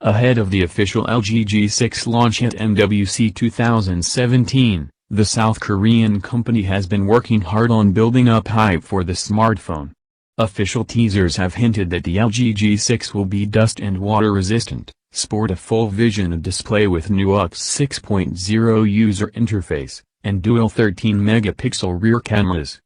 Ahead of the official LG G6 launch at MWC 2017, the South Korean company has been working hard on building up hype for the smartphone. Official teasers have hinted that the LG G6 will be dust and water resistant, sport a full Vision display with NUX 6.0 user interface, and dual 13-megapixel rear cameras.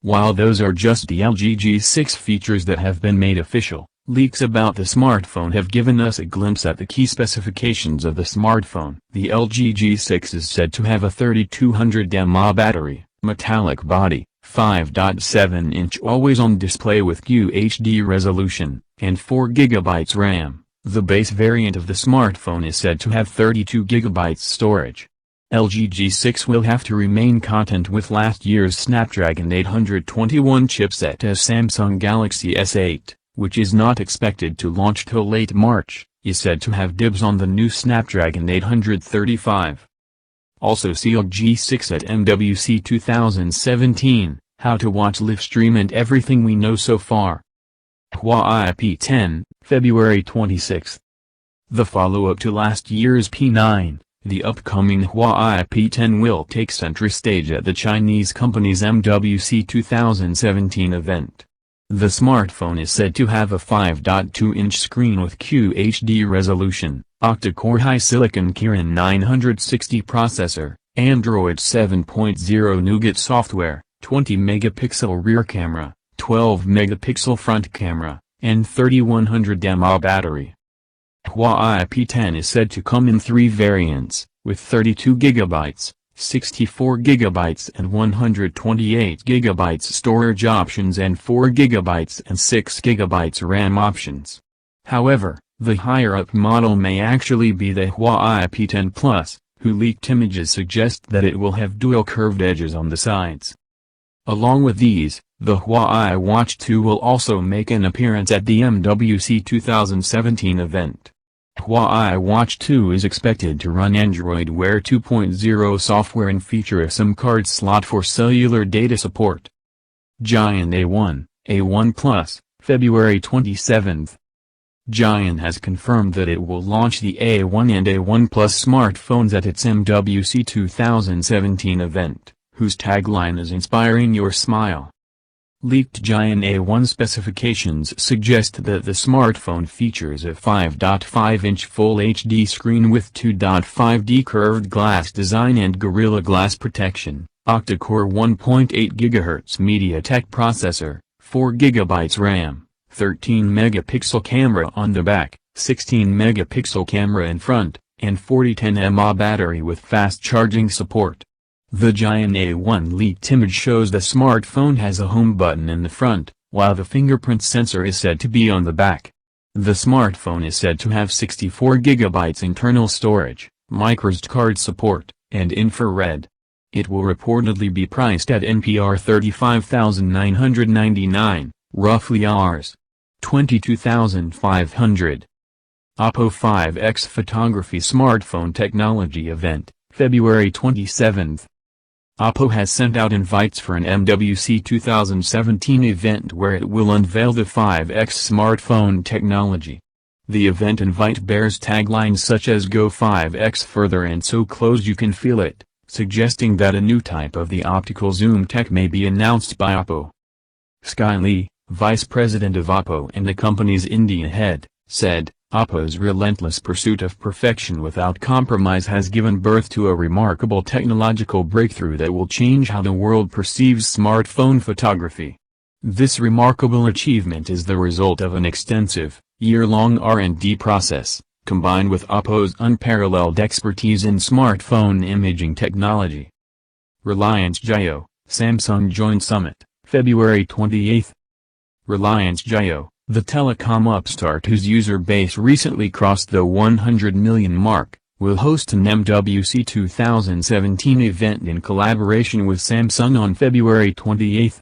While those are just the LG G6 features that have been made official, leaks about the smartphone have given us a glimpse at the key specifications of the smartphone. The LG G6 is said to have a 3200 mAh battery, metallic body, 5.7-inch always-on display with QHD resolution, and 4 GB RAM. The base variant of the smartphone is said to have 32 GB storage. LG G6 will have to remain content with last year's Snapdragon 821 chipset as Samsung Galaxy S8, which is not expected to launch till late March, is said to have dibs on the new Snapdragon 835. Also see LG G6 at MWC 2017, how to watch live stream and everything we know so far. Huawei P10, February 26. The follow-up to last year's P9. The upcoming Huawei P10 will take center stage at the Chinese company's MWC 2017 event. The smartphone is said to have a 5.2-inch screen with QHD resolution, octa-core high-silicon Kirin 960 processor, Android 7.0 Nougat software, 20-megapixel rear camera, 12-megapixel front camera, and 3100 mAh battery. Huawei P10 is said to come in 3 variants, with 32GB, 64GB and 128GB storage options and 4GB and 6GB RAM options. However, the higher-up model may actually be the Huawei P10 Plus, whose leaked images suggest that it will have dual curved edges on the sides. Along with these, the Huawei Watch 2 will also make an appearance at the MWC 2017 event. Huawei Watch 2 is expected to run Android Wear 2.0 software and feature a SIM card slot for cellular data support. Giant A1, A1 Plus, February 27. Giant has confirmed that it will launch the A1 and A1 Plus smartphones at its MWC 2017 event, whose tagline is "Inspiring Your Smile." Leaked Giant A1 specifications suggest that the smartphone features a 5.5-inch Full HD screen with 2.5D curved glass design and Gorilla Glass protection, octa-core 1.8 GHz MediaTek processor, 4GB RAM, 13-megapixel camera on the back, 16-megapixel camera in front, and 4010 mAh battery with fast charging support. The Giant A1 leaked image shows the smartphone has a home button in the front, while the fingerprint sensor is said to be on the back. The smartphone is said to have 64GB internal storage, microSD card support, and infrared. It will reportedly be priced at NPR 35,999, roughly Rs. 22,500. Oppo 5X Photography Smartphone Technology Event, February 27. Oppo has sent out invites for an MWC 2017 event where it will unveil the 5X smartphone technology. The event invite bears taglines such as "Go 5X further and so close you can feel it," suggesting that a new type of the optical zoom tech may be announced by Oppo. Sky Lee, vice president of Oppo and the company's India head, said, "Oppo's relentless pursuit of perfection without compromise has given birth to a remarkable technological breakthrough that will change how the world perceives smartphone photography. This remarkable achievement is the result of an extensive, year-long R&D process, combined with Oppo's unparalleled expertise in smartphone imaging technology." Reliance Jio, Samsung Joint Summit, February 28. Reliance Jio, the telecom upstart whose user base recently crossed the 100 million mark, will host an MWC 2017 event in collaboration with Samsung on February 28.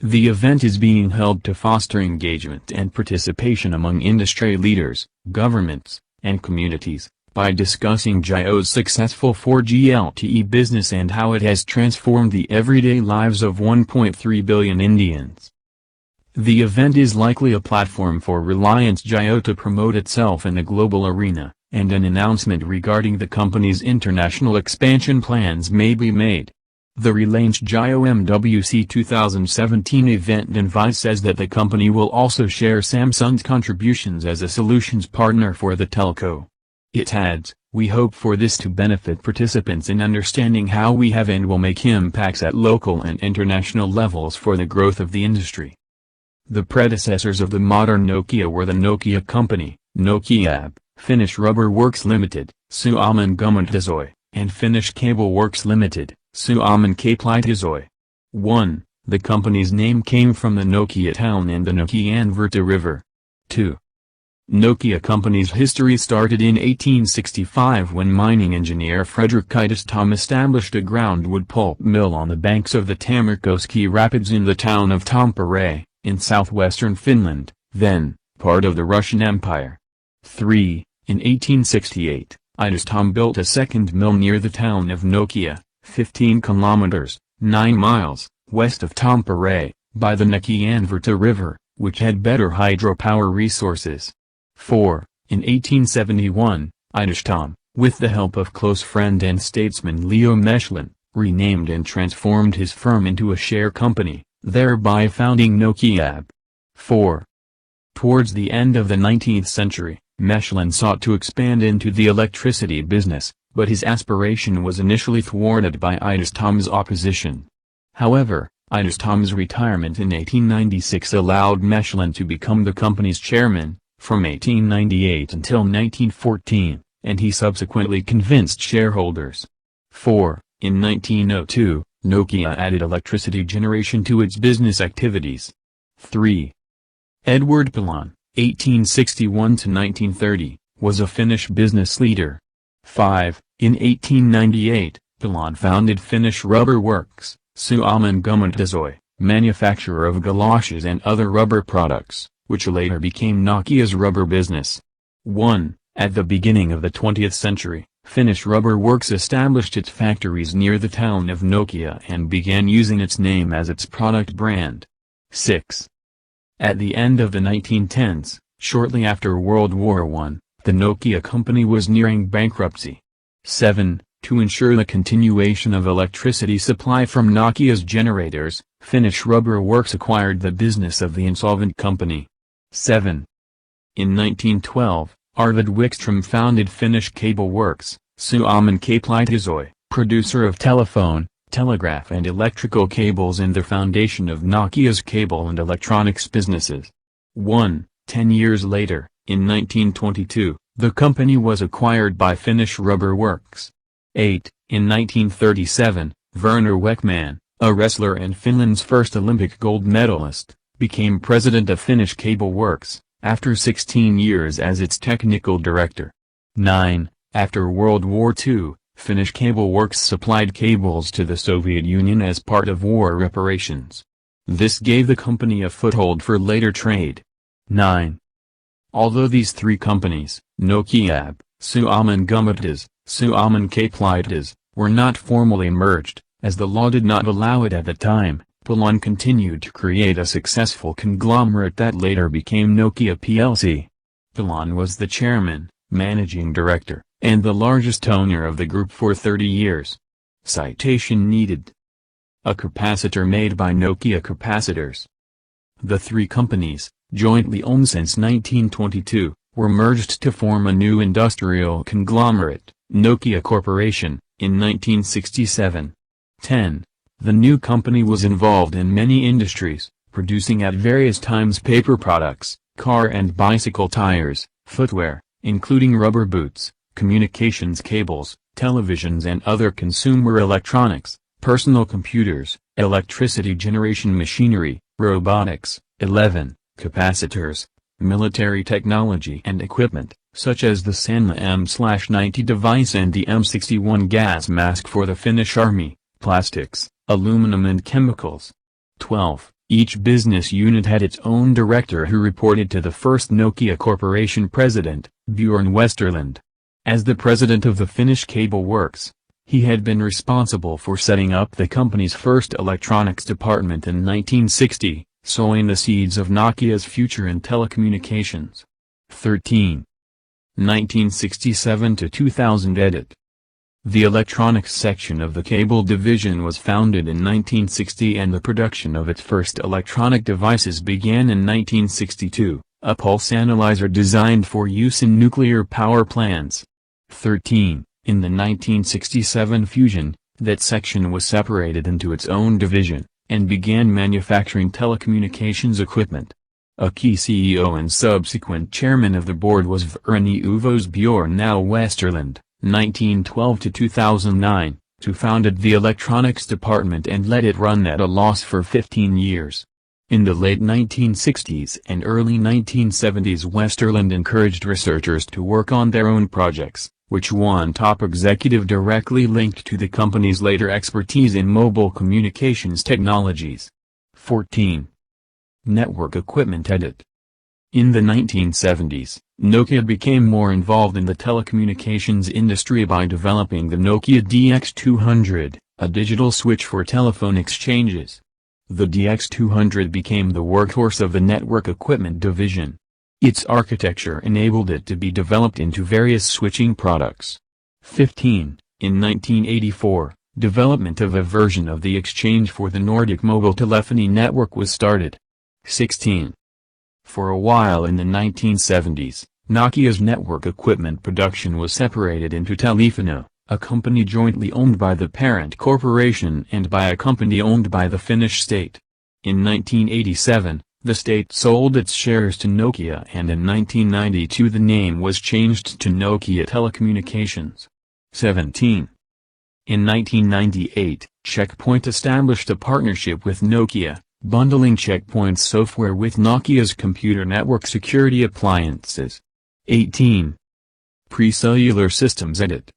The event is being held to foster engagement and participation among industry leaders, governments, and communities, by discussing Jio's successful 4G LTE business and how it has transformed the everyday lives of 1.3 billion Indians. The event is likely a platform for Reliance Jio to promote itself in the global arena, and an announcement regarding the company's international expansion plans may be made. The Reliance Jio MWC 2017 event invite says that the company will also share Samsung's contributions as a solutions partner for the telco. It adds, "We hope for this to benefit participants in understanding how we have and will make impacts at local and international levels for the growth of the industry." The predecessors of the modern Nokia were the Nokia Company, Nokia, Finnish Rubber Works Limited, Suomen Gummentasoy, and Finnish Cable Works Limited, Suomen Kaapelitasoy. 1. The company's name came from the Nokia town and the Nokianvirta River. 2. Nokia Company's history started in 1865 when mining engineer Frederick Tom established a groundwood pulp mill on the banks of the Tamerkoski Rapids in the town of Tampere, in southwestern Finland, then part of the Russian Empire. 3. In 1868, Tom built a second mill near the town of Nokia, 15 kilometers, 9 miles, west of Tampere, by the Nekianverta River, which had better hydropower resources. 4. In 1871, Tom, with the help of close friend and statesman Leo Mechelin, renamed and transformed his firm into a share company, thereby founding Nokia. 4. Towards the end of the 19th century, Mechelin sought to expand into the electricity business, but his aspiration was initially thwarted by Tom's opposition. However, Tom's retirement in 1896 allowed Mechelin to become the company's chairman, from 1898 until 1914, and he subsequently convinced shareholders. 4. In 1902, Nokia added electricity generation to its business activities. 3. Edward Pilon, 1861–1930, was a Finnish business leader. 5. In 1898, Pilon founded Finnish Rubber Works, Suomen Gummitusoi, manufacturer of galoshes and other rubber products, which later became Nokia's rubber business. 1. At the beginning of the 20th century, Finnish Rubber Works established its factories near the town of Nokia and began using its name as its product brand. 6. At the end of the 1910s, shortly after World War I, the Nokia company was nearing bankruptcy. 7. To ensure the continuation of electricity supply from Nokia's generators, Finnish Rubber Works acquired the business of the insolvent company. 7. In 1912, Arvid Wickström founded Finnish Cable Works, Suomen Kaapeliitusoi, producer of telephone, telegraph and electrical cables and the foundation of Nokia's cable and electronics businesses. 1. 10 years later, in 1922, the company was acquired by Finnish Rubber Works. 8. In 1937, Werner Weckman, a wrestler and Finland's first Olympic gold medalist, became president of Finnish Cable Works, after 16 years as its technical director. 9. After World War II, Finnish Cable Works supplied cables to the Soviet Union as part of war reparations. This gave the company a foothold for later trade. 9. Although these three companies, Nokia, Suomen Gummitusoi, Suomen Kaapeliitusoi, were not formally merged, as the law did not allow it at the time, Pilon continued to create a successful conglomerate that later became Nokia plc. Pilon was the chairman, managing director, and the largest owner of the group for 30 years. Citation needed. A capacitor made by Nokia Capacitors. The three companies, jointly owned since 1922, were merged to form a new industrial conglomerate, Nokia Corporation, in 1967. 10. The new company was involved in many industries, producing at various times paper products, car and bicycle tires, footwear, including rubber boots, communications cables, televisions and other consumer electronics, personal computers, electricity generation machinery, robotics. 11. Capacitors, military technology and equipment, such as the Sanma M/90 device and the M61 gas mask for the Finnish Army, plastics, aluminum and chemicals. 12. Each business unit had its own director who reported to the first Nokia Corporation president, Björn Westerlund. As the president of the Finnish Cable Works, he had been responsible for setting up the company's first electronics department in 1960, sowing the seeds of Nokia's future in telecommunications. 13. 1967–2000 edit. The electronics section of the cable division was founded in 1960 and the production of its first electronic devices began in 1962, a pulse analyzer designed for use in nuclear power plants. 13. In the 1967 fusion, that section was separated into its own division, and began manufacturing telecommunications equipment. A key CEO and subsequent chairman of the board was Verni Uvos Björn now Westerlund, 1912–2009, who founded the electronics department and let it run at a loss for 15 years. In the late 1960s and early 1970s, Westerland encouraged researchers to work on their own projects, which one top executive directly linked to the company's later expertise in mobile communications technologies. 14. Network equipment edit. In the 1970s, Nokia became more involved in the telecommunications industry by developing the Nokia DX200, a digital switch for telephone exchanges. The DX200 became the workhorse of the network equipment division. Its architecture enabled it to be developed into various switching products. 15. In 1984, development of a version of the exchange for the Nordic mobile telephony network was started. 16. For a while in the 1970s, Nokia's network equipment production was separated into Telefono, a company jointly owned by the parent corporation and by a company owned by the Finnish state. In 1987, the state sold its shares to Nokia, and in 1992 the name was changed to Nokia Telecommunications. 17. In 1998, Check Point established a partnership with Nokia, bundling Check Point's software with Nokia's computer network security appliances. 18. Pre-cellular systems edit.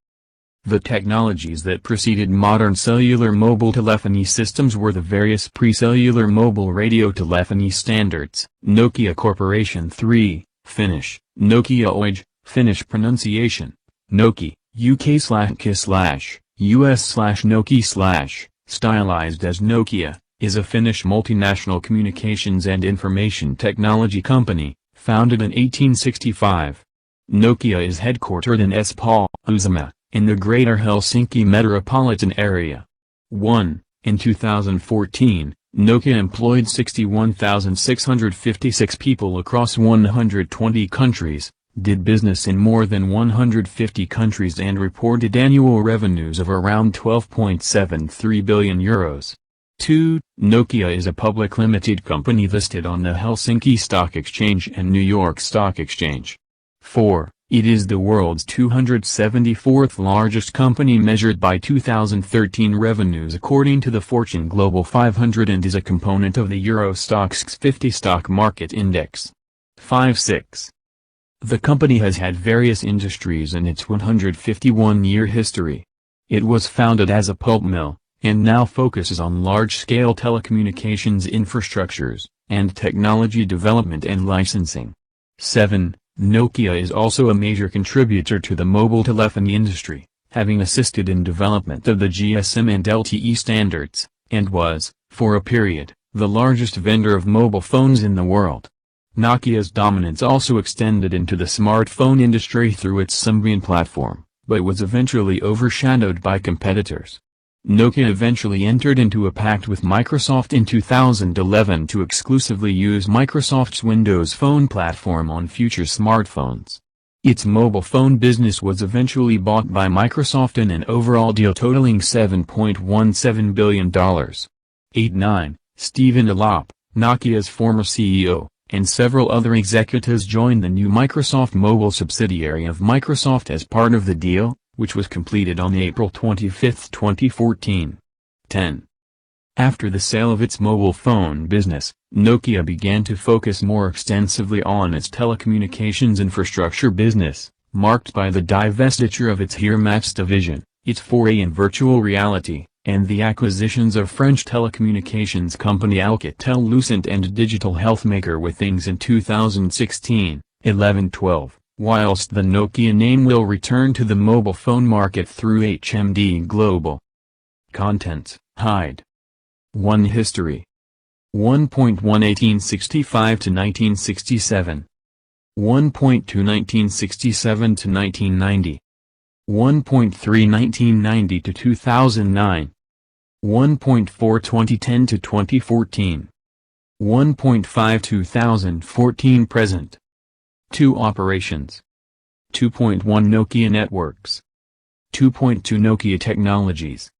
The technologies that preceded modern cellular mobile telephony systems were the various pre-cellular mobile radio telephony standards. Nokia Corporation 3, Finnish, Nokia Oij, Finnish pronunciation, Noki, UK/Ki/, US/Noki/, stylized as Nokia, is a Finnish multinational communications and information technology company, founded in 1865. Nokia is headquartered in Espoo, Uusimaa, in the Greater Helsinki metropolitan area. 1. In 2014, Nokia employed 61,656 people across 120 countries, did business in more than 150 countries and reported annual revenues of around €12.73 billion. 2. Nokia is a public limited company listed on the Helsinki Stock Exchange and New York Stock Exchange. 4. It is the world's 274th largest company measured by 2013 revenues according to the Fortune Global 500 and is a component of the Euro Stoxx 50 stock market index. 5-6. The company has had various industries in its 151-year history. It was founded as a pulp mill, and now focuses on large-scale telecommunications infrastructures, and technology development and licensing. 7. Nokia is also a major contributor to the mobile telephony industry, having assisted in development of the GSM and LTE standards, and was, for a period, the largest vendor of mobile phones in the world. Nokia's dominance also extended into the smartphone industry through its Symbian platform, but was eventually overshadowed by competitors. Nokia eventually entered into a pact with Microsoft in 2011 to exclusively use Microsoft's Windows Phone platform on future smartphones. Its mobile phone business was eventually bought by Microsoft in an overall deal totaling $7.17 billion. 8-9, Stephen Elop, Nokia's former CEO, and several other executives joined the new Microsoft Mobile subsidiary of Microsoft as part of the deal, which was completed on April 25, 2014. 10. After the sale of its mobile phone business, Nokia began to focus more extensively on its telecommunications infrastructure business, marked by the divestiture of its HearMaps division, its foray in virtual reality, and the acquisitions of French telecommunications company Alcatel-Lucent and digital health maker Withings in 2016, 11-12. Whilst the Nokia name will return to the mobile phone market through HMD Global. Contents, Hyde. 1. History. 1.1 1865 to 1967. 1.2 1967 to 1990. 1.3 1990 to 2009. 1.4 2010 to 2014. 1.5 2014 present. 2. Operations. 2.1 Nokia Networks. 2.2 Nokia Technologies.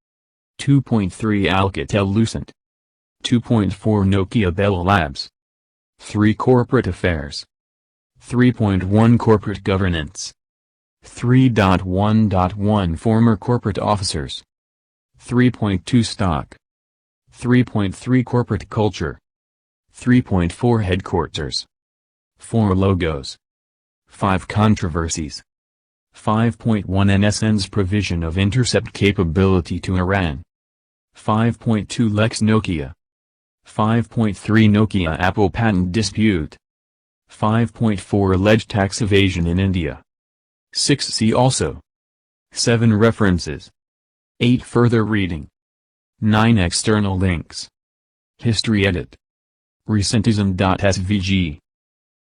2.3 Alcatel-Lucent. 2.4 Nokia Bell Labs. 3. Corporate Affairs. 3.1 Corporate Governance. 3.1.1 Former Corporate Officers. 3.2 Stock. 3.3 Corporate Culture. 3.4 Headquarters. 4 Logos. 5 Controversies. 5.1 NSN's provision of intercept capability to Iran. 5.2 Lex Nokia. 5.3 Nokia-Apple patent dispute. 5.4 Alleged tax evasion in India. 6 See also. 7 References. 8 Further reading. 9 External links. History edit. Recentism.svg.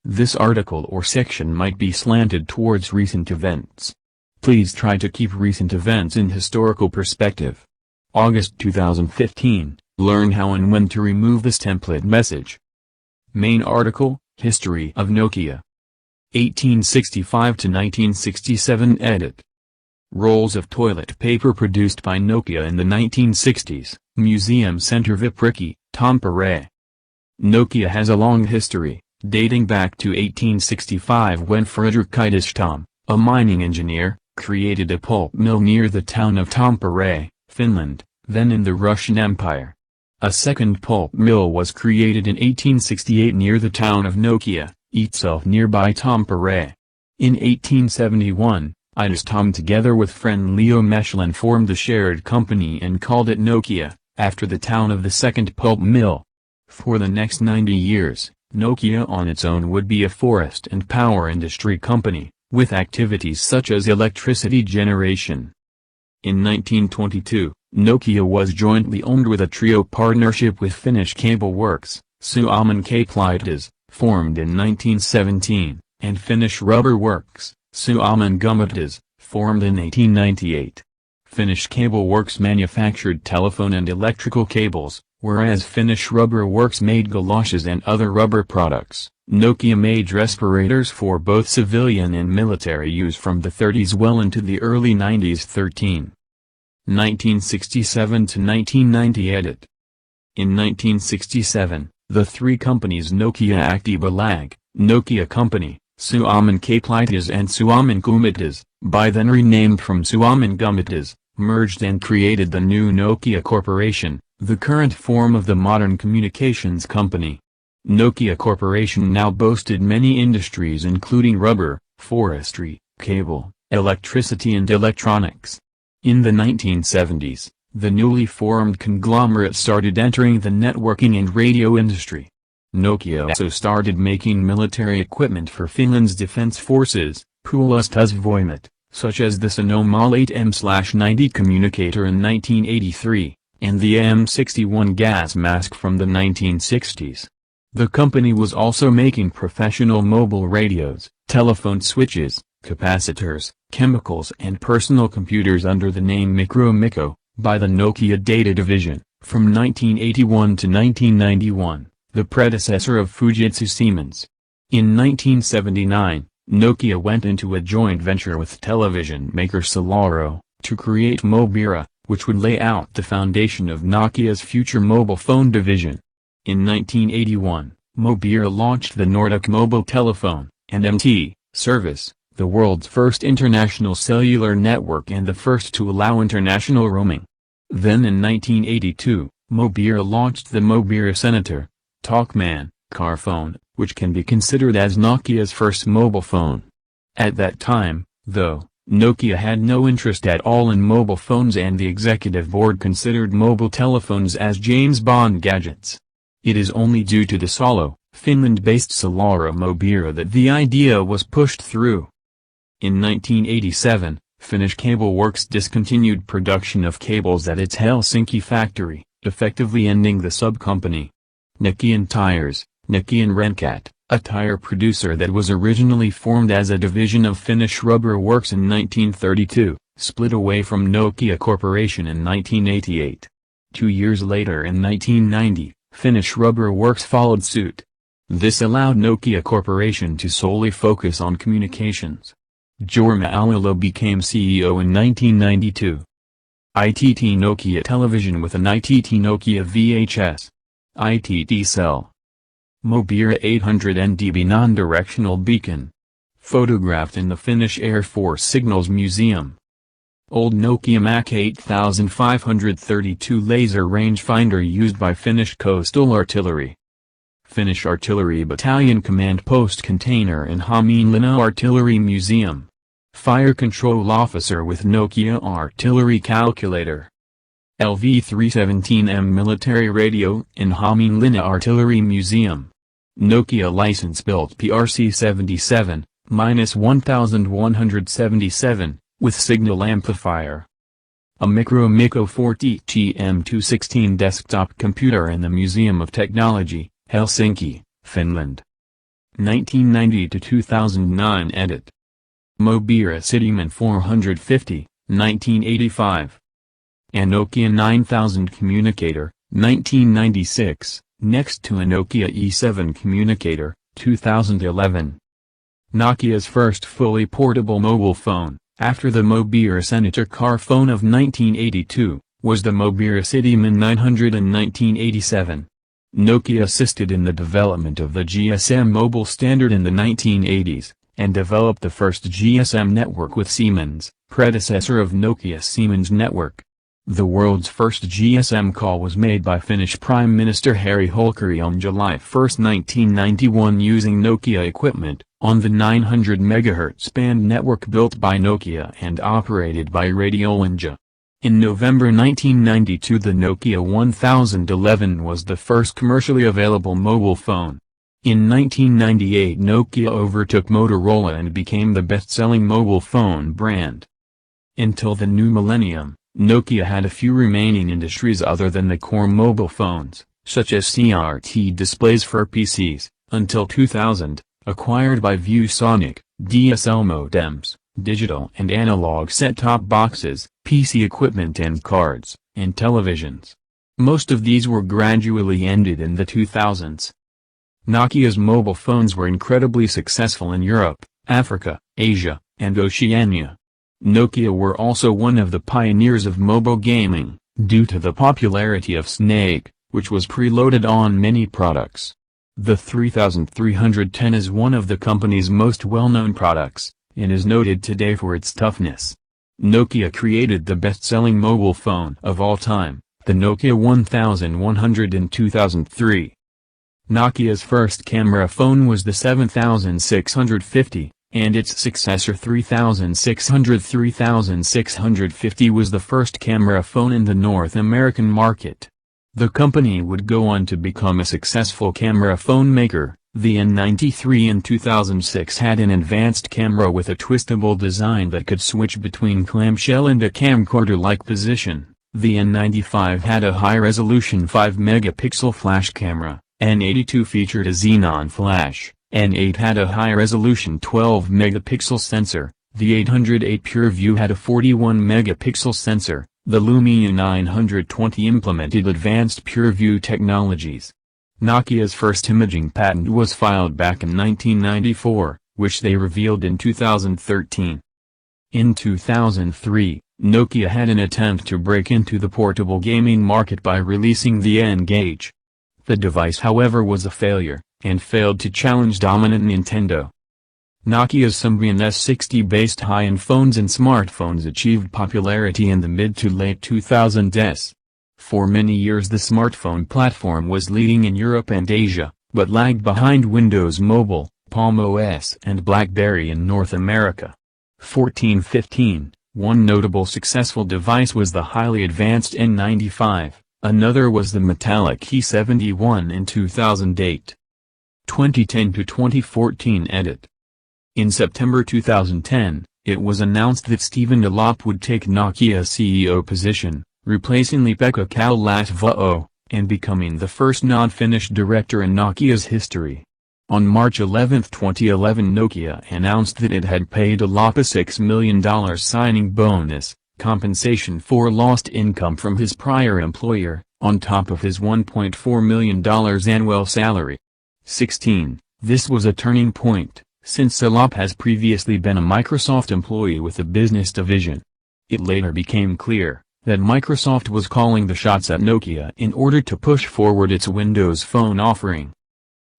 This article or section might be slanted towards recent events. Please try to keep recent events in historical perspective. August 2015, learn how and when to remove this template message. Main article, History of Nokia. 1865 to 1967 edit. Rolls of toilet paper produced by Nokia in the 1960s, Museum Center Vipriki, Tampere. Nokia has a long history, dating back to 1865 when Fredrik Idestam, a mining engineer, created a pulp mill near the town of Tampere, Finland, then in the Russian Empire. A second pulp mill was created in 1868 near the town of Nokia, itself nearby Tampere. In 1871, Idestam together with friend Leo Mechelin formed the shared company and called it Nokia, after the town of the second pulp mill. For the next 90 years, Nokia on its own would be a forest and power industry company, with activities such as electricity generation. In 1922, Nokia was jointly owned with a trio partnership with Finnish Cable Works, Suomen Kaapelaitos, formed in 1917, and Finnish Rubber Works, Suomen Gummitus, formed in 1898. Finnish Cable Works manufactured telephone and electrical cables, whereas Finnish Rubber Works made galoshes and other rubber products. Nokia made respirators for both civilian and military use from the 30s well into the early 90s. 1967 to 1990 edit. In 1967, the three companies Nokia Aktiebolag, Nokia Company, Suomen Kaapelaitos and Suomen Gummitus, by then renamed from Suomen Gummitus, merged and created the new Nokia Corporation, the current form of the modern communications company. Nokia Corporation now boasted many industries including rubber, forestry, cable, electricity and electronics. In the 1970s, the newly formed conglomerate started entering the networking and radio industry. Nokia also started making military equipment for Finland's defense forces, puolustusvoimat, such as the Sanomal 8M/90 communicator in 1983, and the M61 gas mask from the 1960s. The company was also making professional mobile radios, telephone switches, capacitors, chemicals and personal computers under the name Mikko, by the Nokia Data Division, from 1981 to 1991, the predecessor of Fujitsu Siemens. In 1979, Nokia went into a joint venture with television maker Solaro, to create Mobira, which would lay out the foundation of Nokia's future mobile phone division. In 1981, Mobira launched the Nordic Mobile Telephone, NMT, service, the world's first international cellular network and the first to allow international roaming. Then in 1982, Mobira launched the Mobira Senator, Talkman, car phone, which can be considered as Nokia's first mobile phone. At that time, though, Nokia had no interest at all in mobile phones and the executive board considered mobile telephones as James Bond gadgets. It is only due to the Salo, Finland-based Solaro Mobira that the idea was pushed through. In 1987, Finnish Cable Works discontinued production of cables at its Helsinki factory, effectively ending the sub-company. Nokian Tires, Nokian Rencat, a tire producer that was originally formed as a division of Finnish Rubber Works in 1932, split away from Nokia Corporation in 1988. 2 years later in 1990, Finnish Rubber Works followed suit. This allowed Nokia Corporation to solely focus on communications. Jorma Ollila became CEO in 1992. ITT Nokia Television with an ITT Nokia VHS. ITT Cell. Mobira 800 NDB non-directional beacon. Photographed in the Finnish Air Force Signals Museum. Old Nokia Mac 8532 laser rangefinder used by Finnish coastal artillery. Finnish Artillery Battalion Command Post Container in Hämeenlinna Artillery Museum. Fire Control Officer with Nokia Artillery Calculator. LV-317M Military Radio in Hämeenlinna Artillery Museum. Nokia license built PRC-77-1177, with signal amplifier. A Micro 40 TM216 desktop computer in the Museum of Technology, Helsinki, Finland. 1990-2009 edit. Mobira Cityman 450, 1985. A Nokia 9000 communicator, 1996, next to a Nokia E7 communicator, 2011. Nokia's first fully portable mobile phone, after the Mobira Senator car phone of 1982, was the Mobira Cityman 900 in 1987. Nokia assisted in the development of the GSM mobile standard in the 1980s, and developed the first GSM network with Siemens, predecessor of Nokia Siemens network. The world's first GSM call was made by Finnish Prime Minister Harry Holkeri on July 1, 1991 using Nokia equipment, on the 900 MHz band network built by Nokia and operated by Radiolinja. In November 1992 the Nokia 1011 was the first commercially available mobile phone. In 1998 Nokia overtook Motorola and became the best-selling mobile phone brand. Until the new millennium, Nokia had a few remaining industries other than the core mobile phones, such as CRT displays for PCs, until 2000, acquired by ViewSonic, DSL modems, digital and analog set-top boxes, PC equipment and cards, and televisions. Most of these were gradually ended in the 2000s. Nokia's mobile phones were incredibly successful in Europe, Africa, Asia, and Oceania. Nokia were also one of the pioneers of mobile gaming, due to the popularity of Snake, which was preloaded on many products. The 3310 is one of the company's most well-known products, and is noted today for its toughness. Nokia created the best-selling mobile phone of all time, the Nokia 1100 in 2003. Nokia's first camera phone was the 7650. And its successor 3650 was the first camera phone in the North American market. The company would go on to become a successful camera phone maker. The N93 in 2006 had an advanced camera with a twistable design that could switch between clamshell and a camcorder-like position. The N95 had a high-resolution 5-megapixel flash camera. N82 featured a xenon flash. N8 had a high-resolution 12-megapixel sensor, the 808 PureView had a 41-megapixel sensor, the Lumia 920 implemented advanced PureView technologies. Nokia's first imaging patent was filed back in 1994, which they revealed in 2013. In 2003, Nokia had an attempt to break into the portable gaming market by releasing the N-Gage. The device however was a failure, and failed to challenge dominant Nintendo. Nokia's Symbian S60-based high-end phones and smartphones achieved popularity in the mid to late 2000s. For many years the smartphone platform was leading in Europe and Asia, but lagged behind Windows Mobile, Palm OS and BlackBerry in North America. 1415, one notable successful device was the highly advanced N95, another was the metallic E71 in 2008. 2010 to 2014 edit. In September 2010, it was announced that Stephen Elop would take Nokia's CEO position, replacing Pekka Kallasvuo, and becoming the first non-Finnish director in Nokia's history. On March 11, 2011 Nokia announced that it had paid Elop a $6 million signing bonus, compensation for lost income from his prior employer, on top of his $1.4 million annual salary. 16. This was a turning point, since Elop has previously been a Microsoft employee with a business division. It later became clear that Microsoft was calling the shots at Nokia in order to push forward its Windows Phone offering.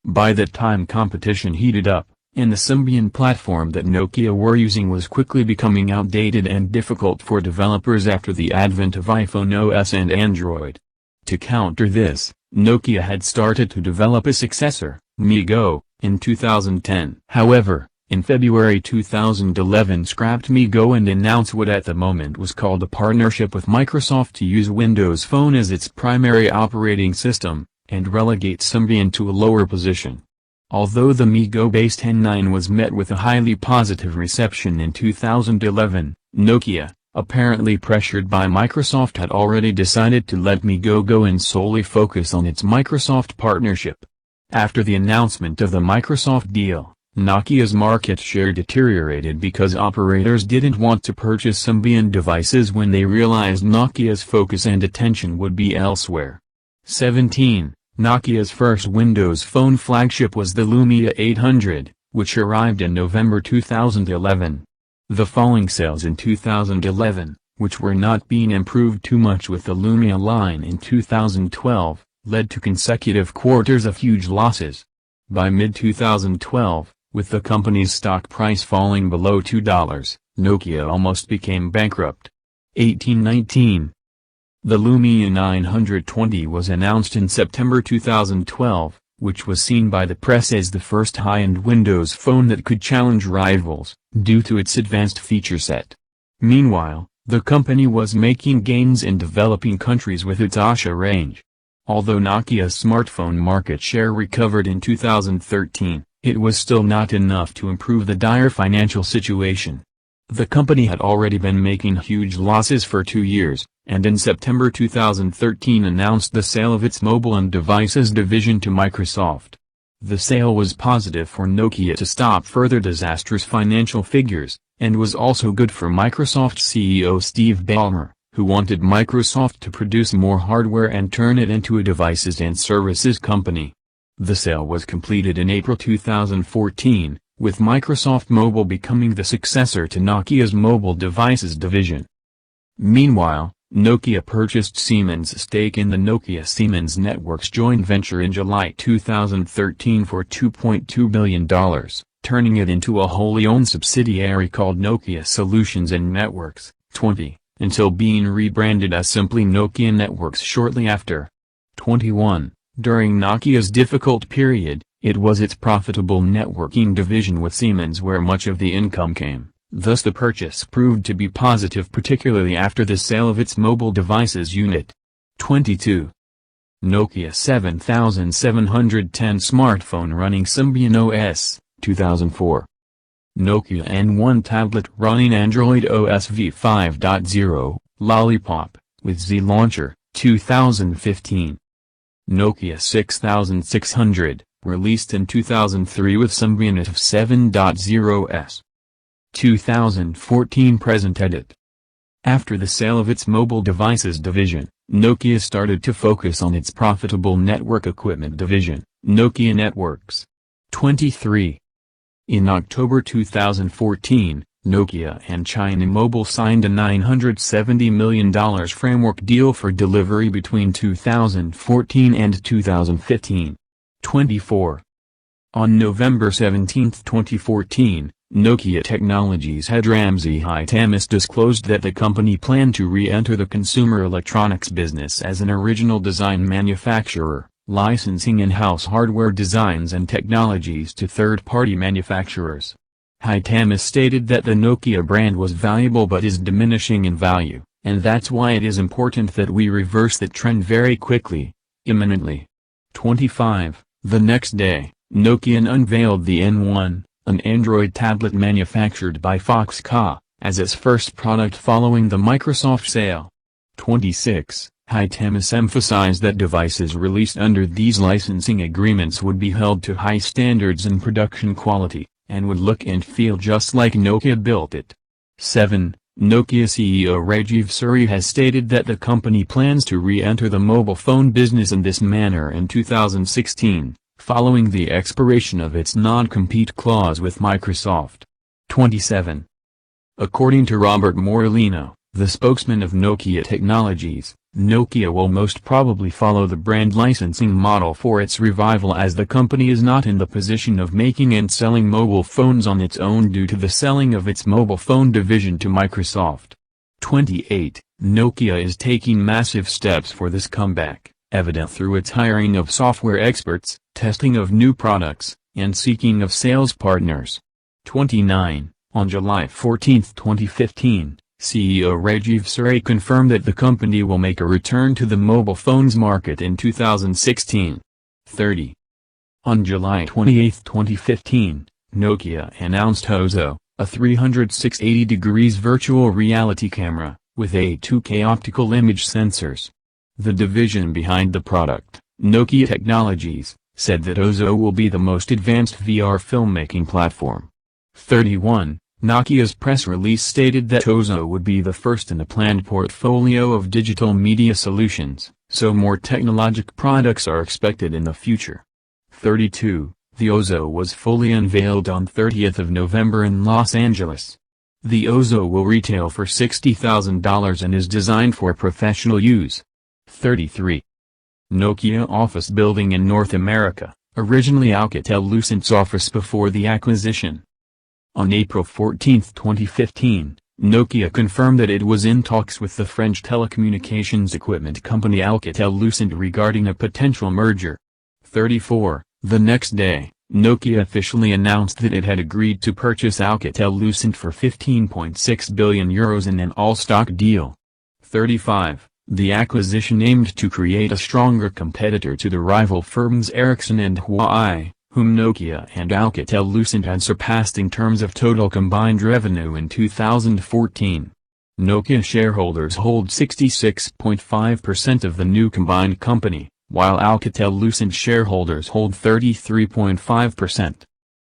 By that time competition heated up, and the Symbian platform that Nokia were using was quickly becoming outdated and difficult for developers after the advent of iPhone OS and Android. To counter this, Nokia had started to develop a successor, MeGo, in 2010. However, in February 2011 scrapped MeGo and announced what at the moment was called a partnership with Microsoft to use Windows Phone as its primary operating system, and relegate Symbian to a lower position. Although the MeGo-based N9 was met with a highly positive reception in 2011, Nokia, apparently pressured by Microsoft, had already decided to let MeGo go and solely focus on its Microsoft partnership. After the announcement of the Microsoft deal, Nokia's market share deteriorated because operators didn't want to purchase Symbian devices when they realized Nokia's focus and attention would be elsewhere. 17. Nokia's first Windows Phone flagship was the Lumia 800, which arrived in November 2011. The falling sales in 2011, which were not being improved too much with the Lumia line in 2012, led to consecutive quarters of huge losses. By mid-2012, with the company's stock price falling below $2, Nokia almost became bankrupt. 1819. The Lumia 920 was announced in September 2012, which was seen by the press as the first high-end Windows phone that could challenge rivals, due to its advanced feature set. Meanwhile, the company was making gains in developing countries with its Asha range. Although Nokia's smartphone market share recovered in 2013, it was still not enough to improve the dire financial situation. The company had already been making huge losses for 2 years, and in September 2013 announced the sale of its mobile and devices division to Microsoft. The sale was positive for Nokia to stop further disastrous financial figures, and was also good for Microsoft CEO Steve Ballmer, who wanted Microsoft to produce more hardware and turn it into a devices and services company. The sale was completed in April 2014, with Microsoft Mobile becoming the successor to Nokia's mobile devices division. Meanwhile, Nokia purchased Siemens' stake in the Nokia Siemens Networks joint venture in July 2013 for $2.2 billion, turning it into a wholly owned subsidiary called Nokia Solutions and Networks, 20, until being rebranded as simply Nokia Networks shortly after. 21. During Nokia's difficult period, it was its profitable networking division with Siemens where much of the income came, thus the purchase proved to be positive, particularly after the sale of its mobile devices unit. 22. Nokia 7710 smartphone running Symbian OS, 2004. Nokia N1 tablet running Android OS v5.0, Lollipop, with Z Launcher, 2015. Nokia 6600, released in 2003 with Symbian of 7.0s. 2014 present edit. After the sale of its mobile devices division, Nokia started to focus on its profitable network equipment division, Nokia Networks. 23. In October 2014, Nokia and China Mobile signed a $970 million framework deal for delivery between 2014 and 2015. 24. On November 17, 2014, Nokia Technologies head Ramzi Hitamis disclosed that the company planned to re-enter the consumer electronics business as an original design manufacturer, licensing in-house hardware designs and technologies to third-party manufacturers. Hitamis stated that the Nokia brand was valuable but is diminishing in value, and that's why it is important that we reverse that trend very quickly, imminently. 25. The next day, Nokia unveiled the N1, an Android tablet manufactured by Foxconn, as its first product following the Microsoft sale. 26. Hitamis emphasized that devices released under these licensing agreements would be held to high standards in production quality, and would look and feel just like Nokia built it. 7. Nokia CEO Rajeev Suri has stated that the company plans to re-enter the mobile phone business in this manner in 2016, following the expiration of its non-compete clause with Microsoft. 27. According to Robert Morellino, the spokesman of Nokia Technologies, Nokia will most probably follow the brand licensing model for its revival, as the company is not in the position of making and selling mobile phones on its own due to the selling of its mobile phone division to Microsoft. 28. Nokia is taking massive steps for this comeback. evident through its hiring of software experts, testing of new products, and seeking of sales partners. 29. On July 14, 2015, CEO Rajeev Suri confirmed that the company will make a return to the mobile phones market in 2016. 30. On July 28, 2015, Nokia announced Ozo, a 360 degrees virtual reality camera, with a 2K optical image sensors. The division behind the product, Nokia Technologies, said that Ozo will be the most advanced VR filmmaking platform. 31. Nokia's press release stated that Ozo would be the first in a planned portfolio of digital media solutions, so more technologic products are expected in the future. 32. The Ozo was fully unveiled on 30th of November in Los Angeles. The Ozo will retail for $60,000 and is designed for professional use. 33. Nokia office building in North America, originally Alcatel-Lucent's office before the acquisition. On April 14, 2015, Nokia confirmed that it was in talks with the French telecommunications equipment company Alcatel-Lucent regarding a potential merger. 34. The next day, Nokia officially announced that it had agreed to purchase Alcatel-Lucent for €15.6 billion in an all-stock deal. 35. The acquisition aimed to create a stronger competitor to the rival firms Ericsson and Huawei, whom Nokia and Alcatel-Lucent had surpassed in terms of total combined revenue in 2014. Nokia shareholders hold 66.5% of the new combined company, while Alcatel-Lucent shareholders hold 33.5%.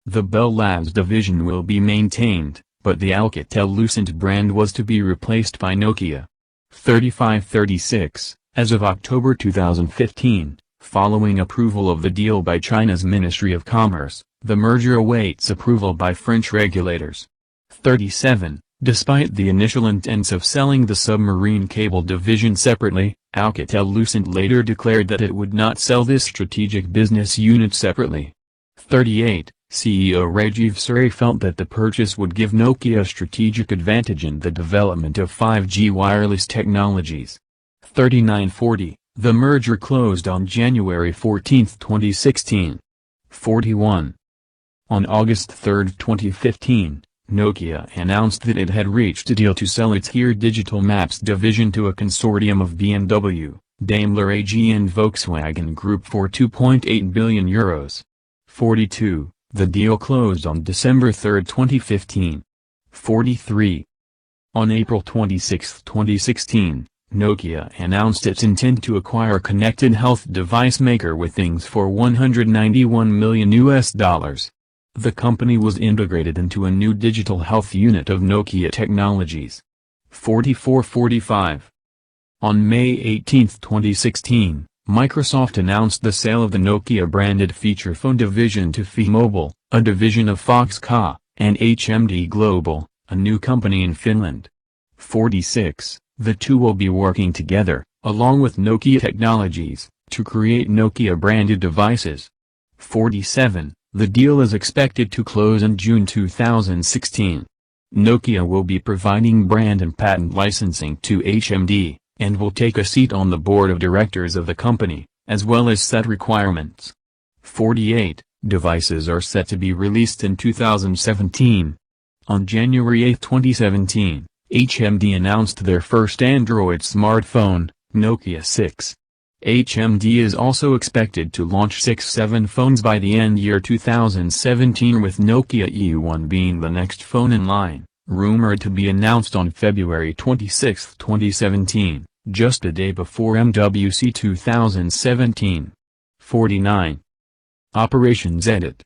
The Bell Labs division will be maintained, but the Alcatel-Lucent brand was to be replaced by Nokia. 35-36, as of October 2015, following approval of the deal by China's Ministry of Commerce, the merger awaits approval by French regulators. 37. Despite the initial intents of selling the submarine cable division separately, Alcatel-Lucent later declared that it would not sell this strategic business unit separately. 38. CEO Rajeev Suri felt that the purchase would give Nokia a strategic advantage in the development of 5G wireless technologies. 39-40. The merger closed on January 14, 2016. 41. On August 3, 2015, Nokia announced that it had reached a deal to sell its HERE Digital Maps division to a consortium of BMW, Daimler AG and Volkswagen Group for €2.8 billion. 42. The deal closed on December 3, 2015. 43. On April 26, 2016, Nokia announced its intent to acquire connected health device maker Withings for $191 million. The company was integrated into a new digital health unit of Nokia Technologies. 44-45. On May 18, 2016, Microsoft announced the sale of the Nokia-branded feature phone division to T-Mobile, a division of Foxconn, and HMD Global, a new company in Finland. 46. The two will be working together, along with Nokia Technologies, to create Nokia-branded devices. 47. The deal is expected to close in June 2016. Nokia will be providing brand and patent licensing to HMD, and will take a seat on the board of directors of the company, as well as set requirements. 48. Devices are set to be released in 2017. On January 8, 2017, HMD announced their first Android smartphone, Nokia 6. HMD is also expected to launch 6-7 phones by the end year 2017, with Nokia E1 being the next phone in line, rumored to be announced on February 26, 2017, just a day before MWC 2017. 49. Operations Edit.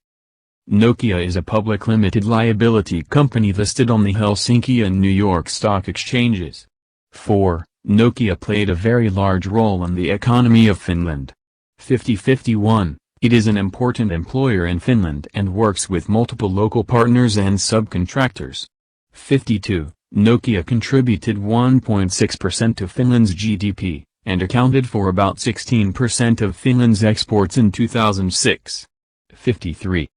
Nokia is a public limited liability company listed on the Helsinki and New York stock exchanges. 4. Nokia played a very large role in the economy of Finland. 50-51. It is an important employer in Finland and works with multiple local partners and subcontractors. 52. Nokia contributed 1.6% to Finland's GDP, and accounted for about 16% of Finland's exports in 2006. 53.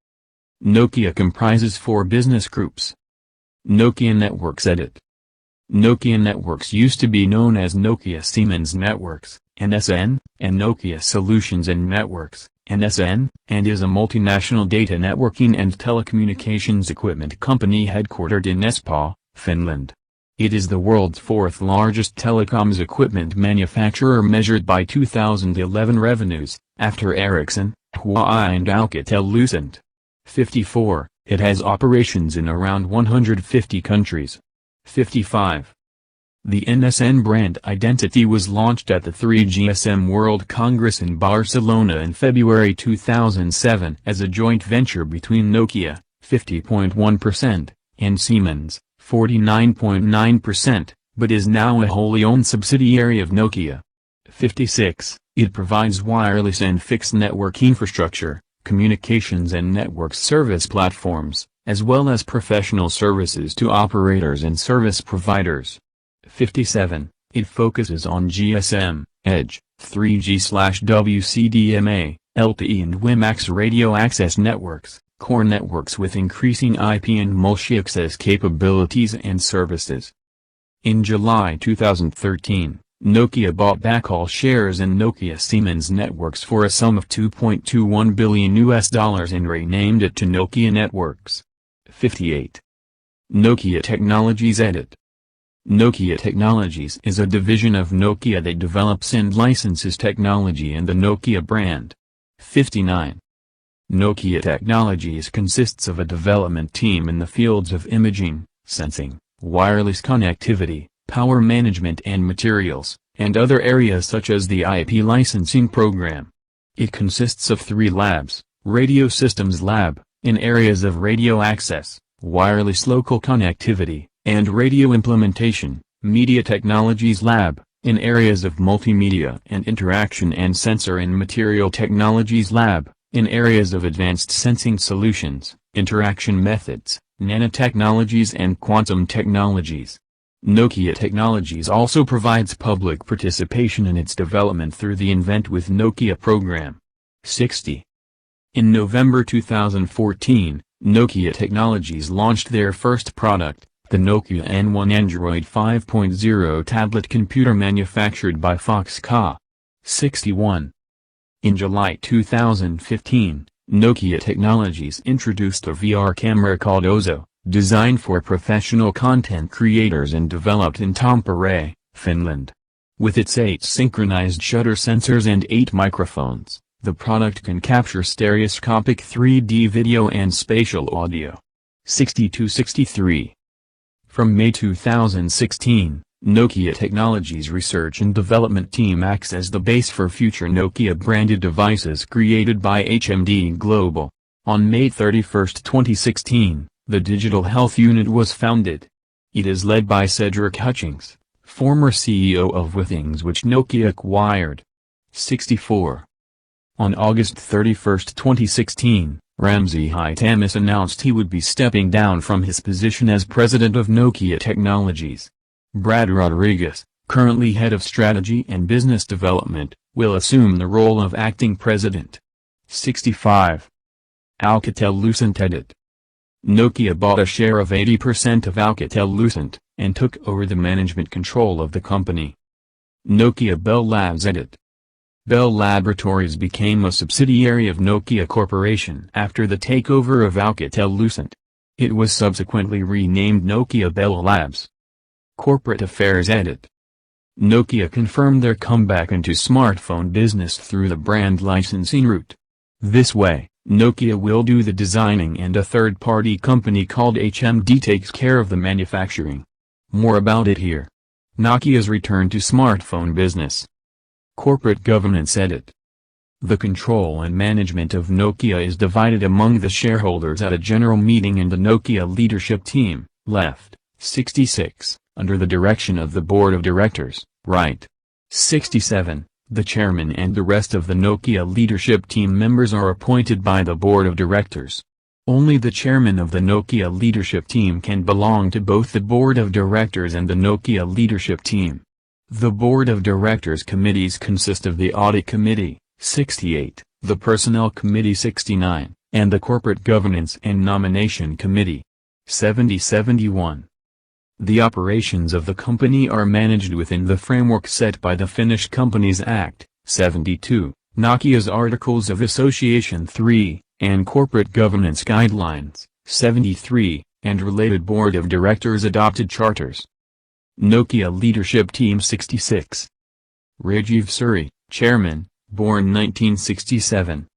Nokia comprises 4 business groups. Nokia Networks Edit. Nokia Networks used to be known as Nokia Siemens Networks, NSN, and Nokia Solutions and Networks, NSN, and is a multinational data networking and telecommunications equipment company headquartered in Espoo, Finland. It is the world's fourth largest telecoms equipment manufacturer measured by 2011 revenues, after Ericsson, Huawei and Alcatel-Lucent. 54. It has operations in around 150 countries. 55. The NSN brand identity was launched at the 3GSM World Congress in Barcelona in February 2007 as a joint venture between Nokia, 50.1%, and Siemens, 49.9%, but is now a wholly owned subsidiary of Nokia. 56. It provides wireless and fixed network infrastructure, communications and network service platforms, as well as professional services to operators and service providers. 57. It focuses on GSM, Edge, 3G/WCDMA, LTE and WiMAX radio access networks, core networks with increasing IP and multi-access capabilities and services. In July 2013, Nokia bought back all shares in Nokia Siemens Networks for a sum of $2.21 billion and renamed it to Nokia Networks. 58. Nokia Technologies Edit. Nokia Technologies is a division of Nokia that develops and licenses technology in the Nokia brand. 59. Nokia Technologies consists of a development team in the fields of imaging, sensing, wireless connectivity, power management and materials, and other areas such as the IP licensing program. It consists of 3 labs: Radio Systems Lab, in areas of radio access, wireless local connectivity, and radio implementation, Media Technologies Lab, in areas of multimedia and interaction, and Sensor and Material Technologies Lab, in areas of advanced sensing solutions, interaction methods, nanotechnologies and quantum technologies. Nokia Technologies also provides public participation in its development through the Invent with Nokia program. 60. In November 2014, Nokia Technologies launched their first product, the Nokia N1 Android 5.0 tablet computer manufactured by Foxconn. 61. In July 2015, Nokia Technologies introduced a VR camera called Ozo, designed for professional content creators and developed in Tampere, Finland. With its 8 synchronized shutter sensors and 8 microphones, the product can capture stereoscopic 3D video and spatial audio. 62-63. From May 2016, Nokia Technologies research and development team acts as the base for future Nokia-branded devices created by HMD Global. On May 31, 2016, the Digital Health Unit was founded. It is led by Cedric Hutchings, former CEO of Withings, which Nokia acquired. 64. On August 31, 2016, Ramzi Hitamis announced he would be stepping down from his position as president of Nokia Technologies. Brad Rodriguez, currently head of strategy and business development, will assume the role of acting president. 65. Alcatel-Lucent Edit. Nokia bought a share of 80% of Alcatel-Lucent, and took over the management control of the company. Nokia Bell Labs Edit. Bell Laboratories became a subsidiary of Nokia Corporation after the takeover of Alcatel-Lucent. It was subsequently renamed Nokia Bell Labs. Corporate Affairs Edit. Nokia confirmed their comeback into smartphone business through the brand licensing route. This way, Nokia will do the designing and a third-party company called HMD takes care of the manufacturing. More about it here. Nokia's return to smartphone business. Corporate Governance Edit. The control and management of Nokia is divided among the shareholders at a general meeting and the Nokia leadership team, left, 66, under the direction of the board of directors, right. 67. The chairman and the rest of the Nokia leadership team members are appointed by the board of directors. Only the chairman of the Nokia leadership team can belong to both the board of directors and the Nokia leadership team. The board of directors committees consist of the audit committee, 68, the personnel committee 69, and the corporate governance and nomination committee. 70-71. The operations of the company are managed within the framework set by the Finnish Companies Act, 72, Nokia's Articles of Association 3, and Corporate Governance Guidelines, 73, and related Board of Directors adopted charters. Nokia Leadership Team 66. Rajiv Suri, Chairman, born 1967.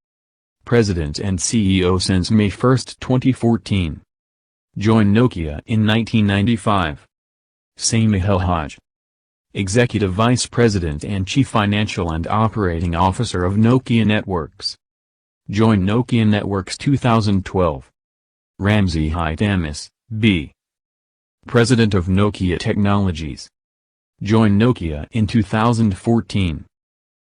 President and CEO since May 1, 2014. Joined Nokia in 1995. Sami Helhaj. Executive Vice President and Chief Financial and Operating Officer of Nokia Networks. Joined Nokia Networks 2012. Ramzi Hitamis, B. President of Nokia Technologies. Joined Nokia in 2014.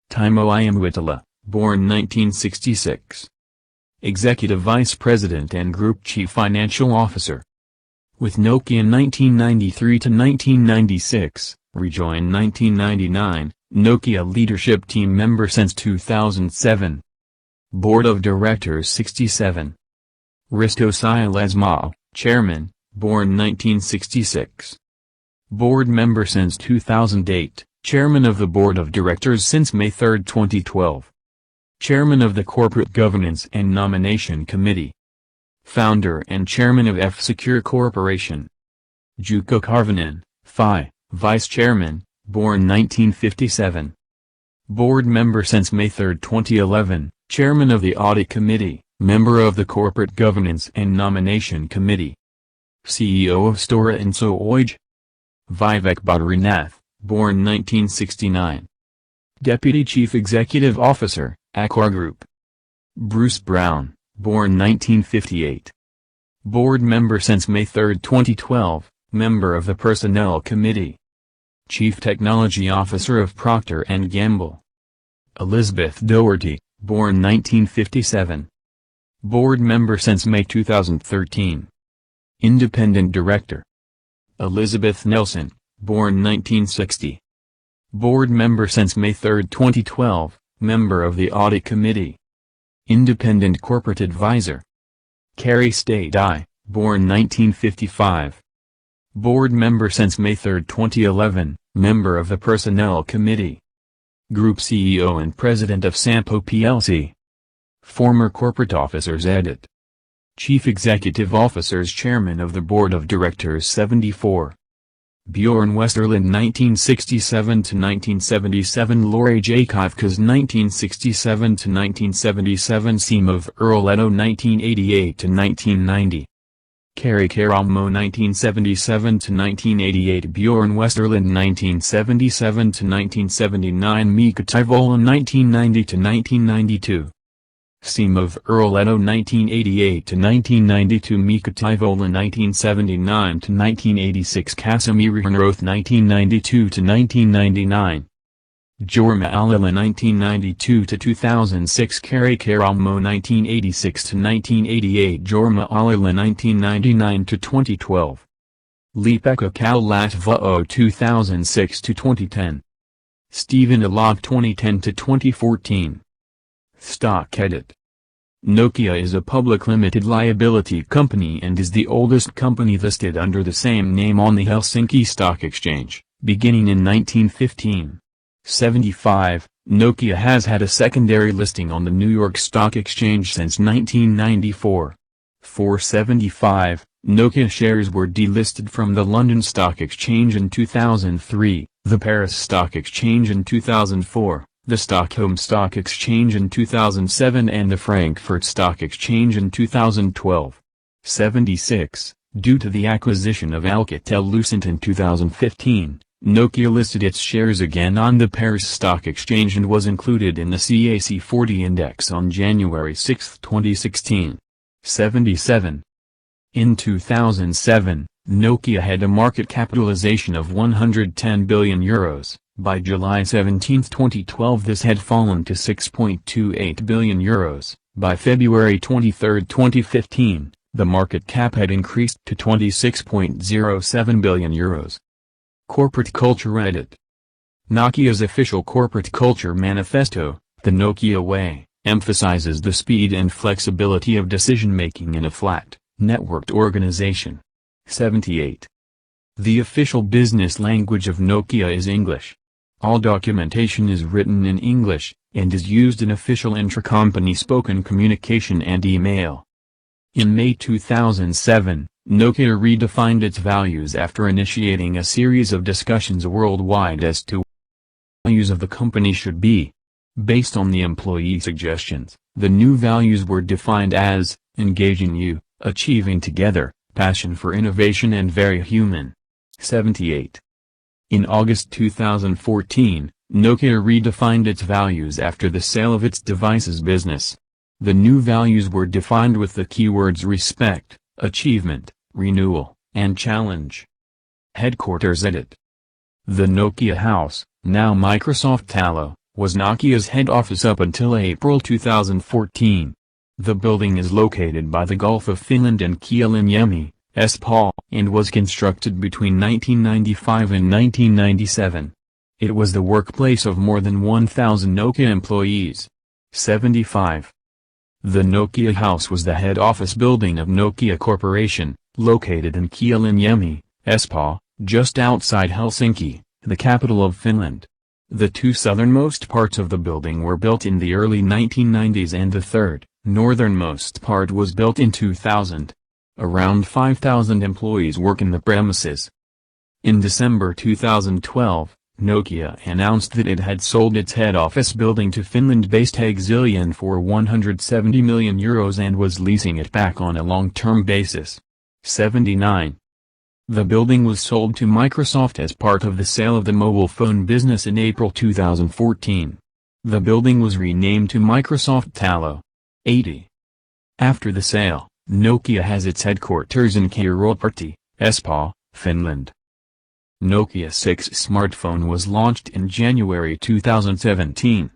Timo Iamwitala, born 1966. Executive Vice President and Group Chief Financial Officer. With Nokia 1993 to 1996, rejoined 1999, Nokia Leadership Team member since 2007. Board of Directors 67. Risto Silesmao, Chairman, born 1966. Board member since 2008, Chairman of the Board of Directors since May 3, 2012. Chairman of the Corporate Governance and Nomination Committee. Founder and Chairman of F-Secure Corporation. Jukka Karvinen, Phi, Vice Chairman, born 1957. Board member since May 3, 2011, Chairman of the Audit Committee, member of the Corporate Governance and Nomination Committee. CEO of Stora Enso Oij. Vivek Badrinath, born 1969. Deputy Chief Executive Officer, Accor Group. Bruce Brown, born 1958. Board member since May 3, 2012, member of the Personnel Committee. Chief Technology Officer of Procter & Gamble. Elizabeth Doherty, born 1957. Board member since May 2013. Independent Director. Elizabeth Nelson, born 1960. Board member since May 3, 2012, member of the Audit Committee. Independent Corporate Advisor. Carrie Stadai, born 1955. Board member since May 3, 2011, member of the Personnel Committee. Group CEO and President of Sampo plc. Former Corporate Officers Edit. Chief Executive Officers Chairman of the Board of Directors 74. Bjorn Westerlund 1967–1977 Lore Jakivkas 1967–1977 Simov Earl Edo 1988–1990. Kari Karamo 1977–1988 Bjorn Westerlund 1977–1979 Mika Tivola 1990–1992. Simov Earl Edo 1988–1992 Mika Tivola 1979–1986 Casimir Hernroth 1992–1999. Jorma Alila 1992–2006 Kari Karamo 1986–1988 Jorma Alila 1999–2012. Lipeka Kaulatva 2006–2010. Stephen Alok 2010–2014. Stock Edit. Nokia is a public limited liability company and is the oldest company listed under the same name on the Helsinki Stock Exchange, beginning in 1915. 75, Nokia has had a secondary listing on the New York Stock Exchange since 1994. 475, Nokia shares were delisted from the London Stock Exchange in 2003, the Paris Stock Exchange in 2004. The Stockholm Stock Exchange in 2007 and the Frankfurt Stock Exchange in 2012. 76, due to the acquisition of Alcatel-Lucent in 2015, Nokia listed its shares again on the Paris Stock Exchange and was included in the CAC 40 index on January 6, 2016. 77. In 2007, Nokia had a market capitalization of €110 billion. By July 17, 2012 this had fallen to €6.28 billion. By February 23, 2015, the market cap had increased to €26.07 billion. Corporate Culture Edit. Nokia's official corporate culture manifesto, The Nokia Way, emphasizes the speed and flexibility of decision-making in a flat, networked organization. 78. The official business language of Nokia is English. All documentation is written in English, and is used in official intra-company spoken communication and email. In May 2007, Nokia redefined its values after initiating a series of discussions worldwide as to what the values of the company should be. Based on the employee suggestions, the new values were defined as, engaging you, achieving together, passion for innovation and very human. 78. In August 2014, Nokia redefined its values after the sale of its devices business. The new values were defined with the keywords respect, achievement, renewal, and challenge. Headquarters edit. The Nokia House, now Microsoft Talo, was Nokia's head office up until April 2014. The building is located by the Gulf of Finland and Kielinjärvi, Espoo, and was constructed between 1995 and 1997. It was the workplace of more than 1,000 Nokia employees. 75. The Nokia House was the head office building of Nokia Corporation, located in Kielinjärvi, Espoo, just outside Helsinki, the capital of Finland. The two southernmost parts of the building were built in the early 1990s and the third, northernmost part was built in 2000. Around 5,000 employees work in the premises. In December 2012, Nokia announced that it had sold its head office building to Finland-based Exilian for €170 million and was leasing it back on a long-term basis. 79. The building was sold to Microsoft as part of the sale of the mobile phone business in April 2014. The building was renamed to Microsoft Talo. 80. After the sale, Nokia has its headquarters in Kairuoparty, Espoo, Finland. Nokia 6 smartphone was launched in January 2017.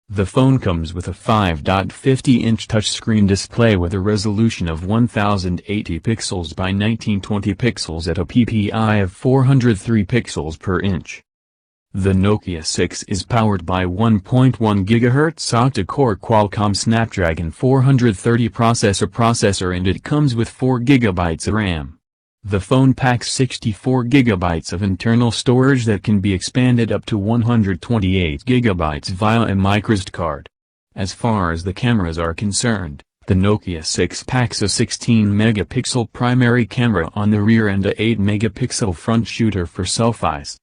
The phone comes with a 5.50-inch touchscreen display with a resolution of 1080 pixels by 1920 pixels at a PPI of 403 pixels per inch. The Nokia 6 is powered by 1.1 GHz octa-core Qualcomm Snapdragon 430 processor and it comes with 4 GB of RAM. The phone packs 64 GB of internal storage that can be expanded up to 128 GB via a microSD card. As far as the cameras are concerned, the Nokia 6 packs a 16-megapixel primary camera on the rear and a 8-megapixel front shooter for selfies.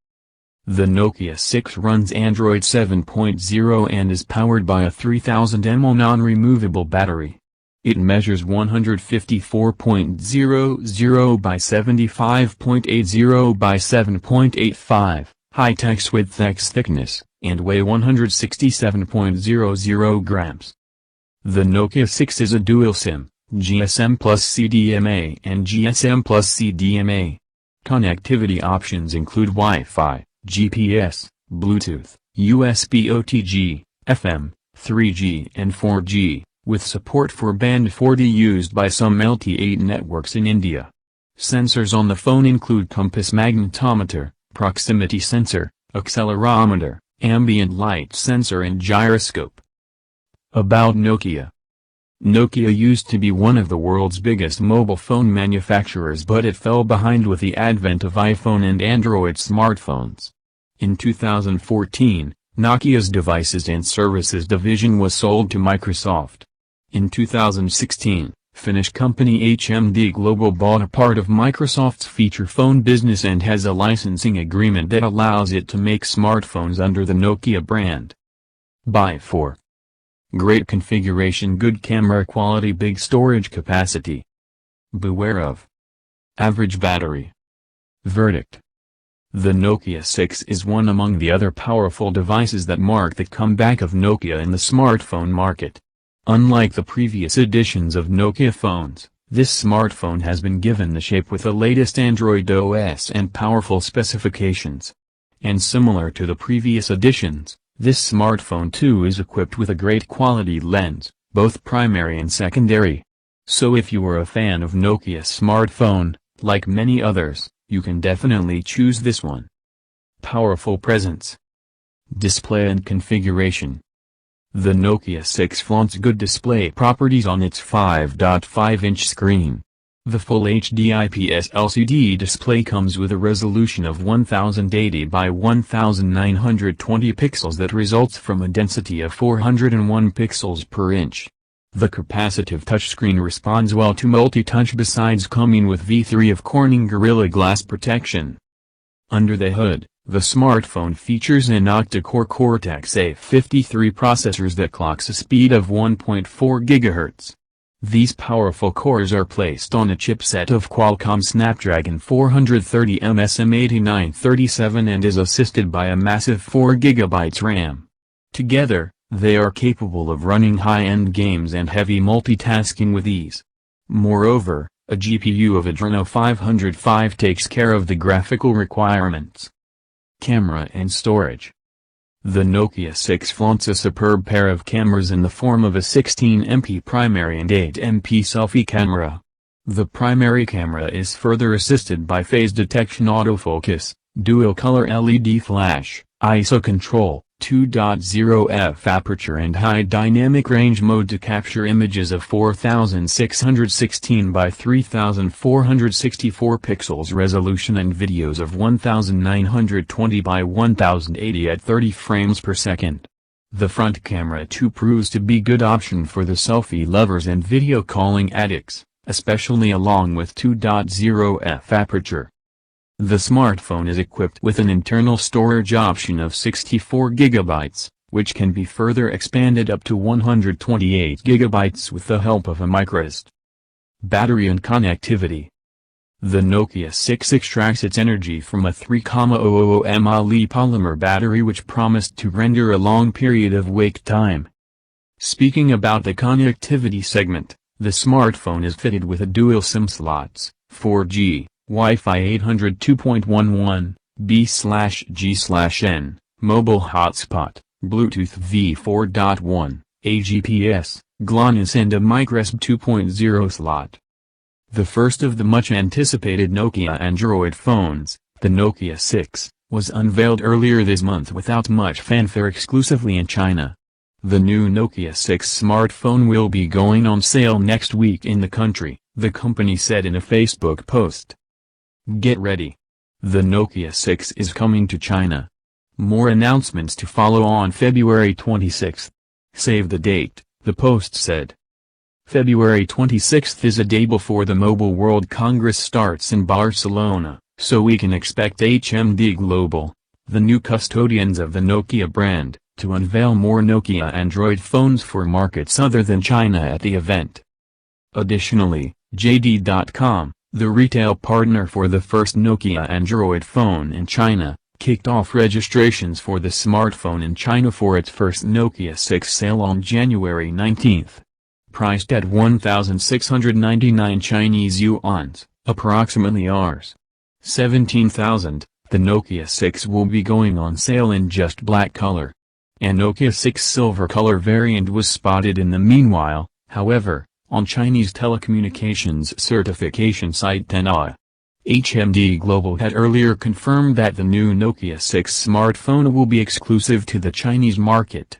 The Nokia 6 runs Android 7.0 and is powered by a 3000 mAh non-removable battery. It measures 154.00 by 75.80 by 7.85, high text width x thickness, and weigh 167.00 grams. The Nokia 6 is a dual SIM, GSM plus CDMA and GSM plus CDMA. Connectivity options include Wi-Fi, GPS, Bluetooth, USB OTG, FM, 3G and 4G, with support for band 40 used by some LTE networks in India. Sensors on the phone include compass magnetometer, proximity sensor, accelerometer, ambient light sensor and gyroscope. About Nokia. Nokia used to be one of the world's biggest mobile phone manufacturers, but it fell behind with the advent of iPhone and Android smartphones. In 2014, Nokia's Devices and Services division was sold to Microsoft. In 2016, Finnish company HMD Global bought a part of Microsoft's feature phone business and has a licensing agreement that allows it to make smartphones under the Nokia brand. Buy 4. Great configuration, good camera quality, big storage capacity. Beware of average battery. Verdict. The Nokia 6 is one among the other powerful devices that mark the comeback of Nokia in the smartphone market. Unlike the previous editions of Nokia phones, this smartphone has been given the shape with the latest Android OS and powerful specifications. And similar to the previous editions, this smartphone too is equipped with a great quality lens, both primary and secondary. So if you are a fan of Nokia smartphone, like many others, you can definitely choose this one. Powerful presence. Display and configuration. The Nokia 6 flaunts good display properties on its 5.5-inch screen. The Full HD IPS LCD display comes with a resolution of 1080 by 1920 pixels that results from a density of 401 pixels per inch. The capacitive touchscreen responds well to multi-touch besides coming with V3 of Corning Gorilla Glass protection. Under the hood, the smartphone features an octa-core Cortex-A53 processors that clocks a speed of 1.4 GHz. These powerful cores are placed on a chipset of Qualcomm Snapdragon 430 MSM8937 and is assisted by a massive 4 GB RAM. Together, they are capable of running high-end games and heavy multitasking with ease. Moreover, a GPU of Adreno 505 takes care of the graphical requirements. Camera and storage. The Nokia 6 flaunts a superb pair of cameras in the form of a 16MP primary and 8MP selfie camera. The primary camera is further assisted by phase detection autofocus, dual-color LED flash, ISO control, 2.0f aperture and high dynamic range mode to capture images of 4616 by 3464 pixels resolution and videos of 1920 by 1080 at 30 frames per second. The front camera too proves to be good option for the selfie lovers and video calling addicts, especially along with 2.0f aperture. The smartphone is equipped with an internal storage option of 64 GB, which can be further expanded up to 128 GB with the help of a microSD. Battery and connectivity. The Nokia 6 extracts its energy from a 3,000 mAh polymer battery which promised to render a long period of wake time. Speaking about the connectivity segment, the smartphone is fitted with a dual SIM slots, 4G. Wi-Fi 802.11, B/G/N, mobile hotspot, Bluetooth V4.1, a GPS, GLONASS and a microSD 2.0 slot. The first of the much-anticipated Nokia Android phones, the Nokia 6, was unveiled earlier this month without much fanfare exclusively in China. The new Nokia 6 smartphone will be going on sale next week in the country, the company said in a Facebook post. Get ready. The Nokia 6 is coming to China. More announcements to follow on February 26. Save the date, the post said. February 26 is a day before the Mobile World Congress starts in Barcelona, so we can expect HMD Global, the new custodians of the Nokia brand, to unveil more Nokia Android phones for markets other than China at the event. Additionally, JD.com, the retail partner for the first Nokia Android phone in China, kicked off registrations for the smartphone in China for its first Nokia 6 sale on January 19. Priced at 1,699 Chinese yuans, approximately Rs. 17,000, the Nokia 6 will be going on sale in just black color. A Nokia 6 silver color variant was spotted in the meanwhile, however, on Chinese telecommunications certification site Tenai. HMD Global had earlier confirmed that the new Nokia 6 smartphone will be exclusive to the Chinese market.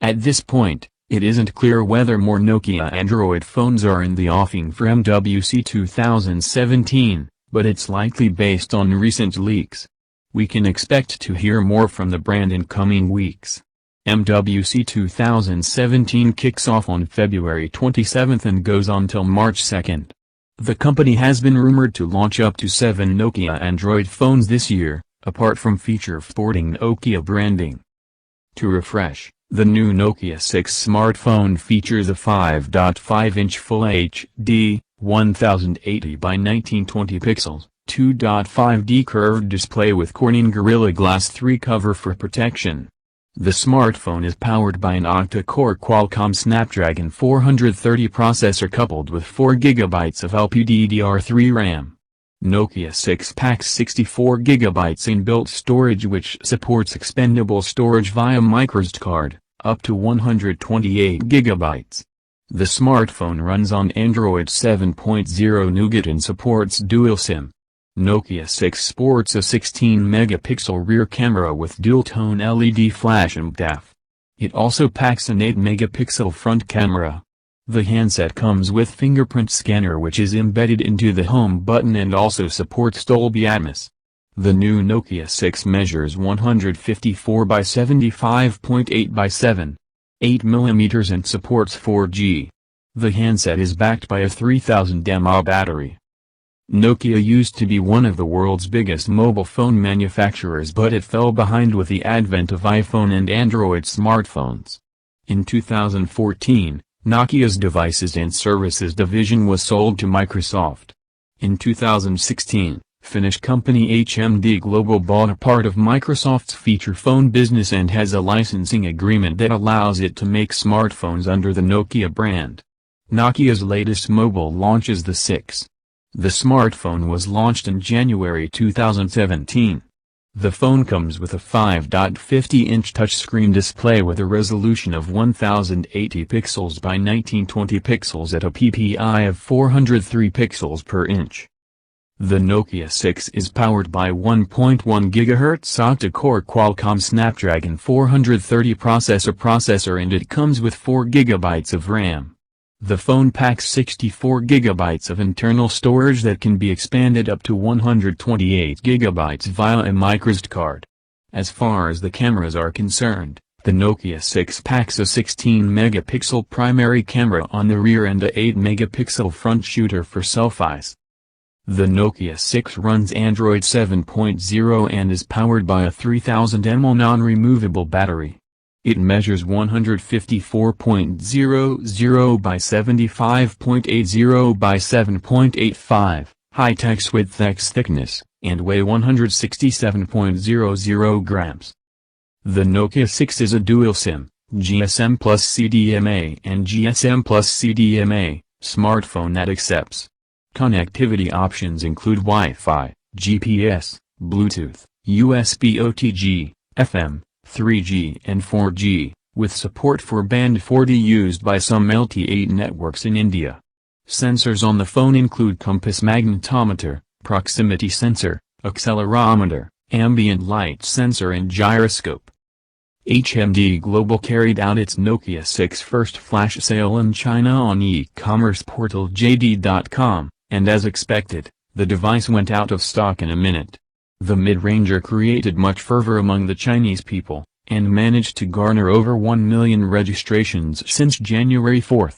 At this point, it isn't clear whether more Nokia Android phones are in the offing for MWC 2017, but it's likely based on recent leaks. We can expect to hear more from the brand in coming weeks. MWC 2017 kicks off on February 27 and goes on till March 2. The company has been rumored to launch up to 7 Nokia Android phones this year, apart from feature sporting Nokia branding. To refresh, the new Nokia 6 smartphone features a 5.5-inch Full HD, 1080 by 1920 pixels, 2.5D curved display with Corning Gorilla Glass 3 cover for protection. The smartphone is powered by an octa-core Qualcomm Snapdragon 430 processor coupled with 4 GB of LPDDR3 RAM. Nokia 6 packs 64 GB inbuilt storage which supports expandable storage via microSD card, up to 128 GB. The smartphone runs on Android 7.0 Nougat and supports dual SIM. Nokia 6 sports a 16-megapixel rear camera with dual-tone LED flash and DAF. It also packs an 8-megapixel front camera. The handset comes with fingerprint scanner which is embedded into the home button and also supports Dolby Atmos. The new Nokia 6 measures 154 by 75.8 by 7.8 mm and supports 4G. The handset is backed by a 3000 mAh battery. Nokia used to be one of the world's biggest mobile phone manufacturers, but it fell behind with the advent of iPhone and Android smartphones. In 2014, Nokia's Devices and Services division was sold to Microsoft. In 2016, Finnish company HMD Global bought a part of Microsoft's feature phone business and has a licensing agreement that allows it to make smartphones under the Nokia brand. Nokia's latest mobile launch is the 6. The smartphone was launched in January 2017. The phone comes with a 5.50-inch touchscreen display with a resolution of 1080 pixels by 1920 pixels at a PPI of 403 pixels per inch. The Nokia 6 is powered by 1.1 GHz octa-core Qualcomm Snapdragon 430 processor and it comes with 4 GB of RAM. The phone packs 64 GB of internal storage that can be expanded up to 128 GB via a microSD card. As far as the cameras are concerned, the Nokia 6 packs a 16-megapixel primary camera on the rear and a 8-megapixel front shooter for selfies. The Nokia 6 runs Android 7.0 and is powered by a 3000 mAh non-removable battery. It measures 154.00 by 75.80 by 7.85, high text width x thickness, and weigh 167.00 grams. The Nokia 6 is a dual SIM, GSM plus CDMA and GSM plus CDMA, smartphone that accepts. Connectivity options include Wi-Fi, GPS, Bluetooth, USB OTG, FM, 3G and 4G, with support for band 40 used by some LTE networks in India. Sensors on the phone include compass magnetometer, proximity sensor, accelerometer, ambient light sensor and gyroscope. HMD Global carried out its Nokia 6 first flash sale in China on e-commerce portal JD.com, and as expected, the device went out of stock in a minute. The mid-ranger created much fervor among the Chinese people, and managed to garner over 1 million registrations since January 4.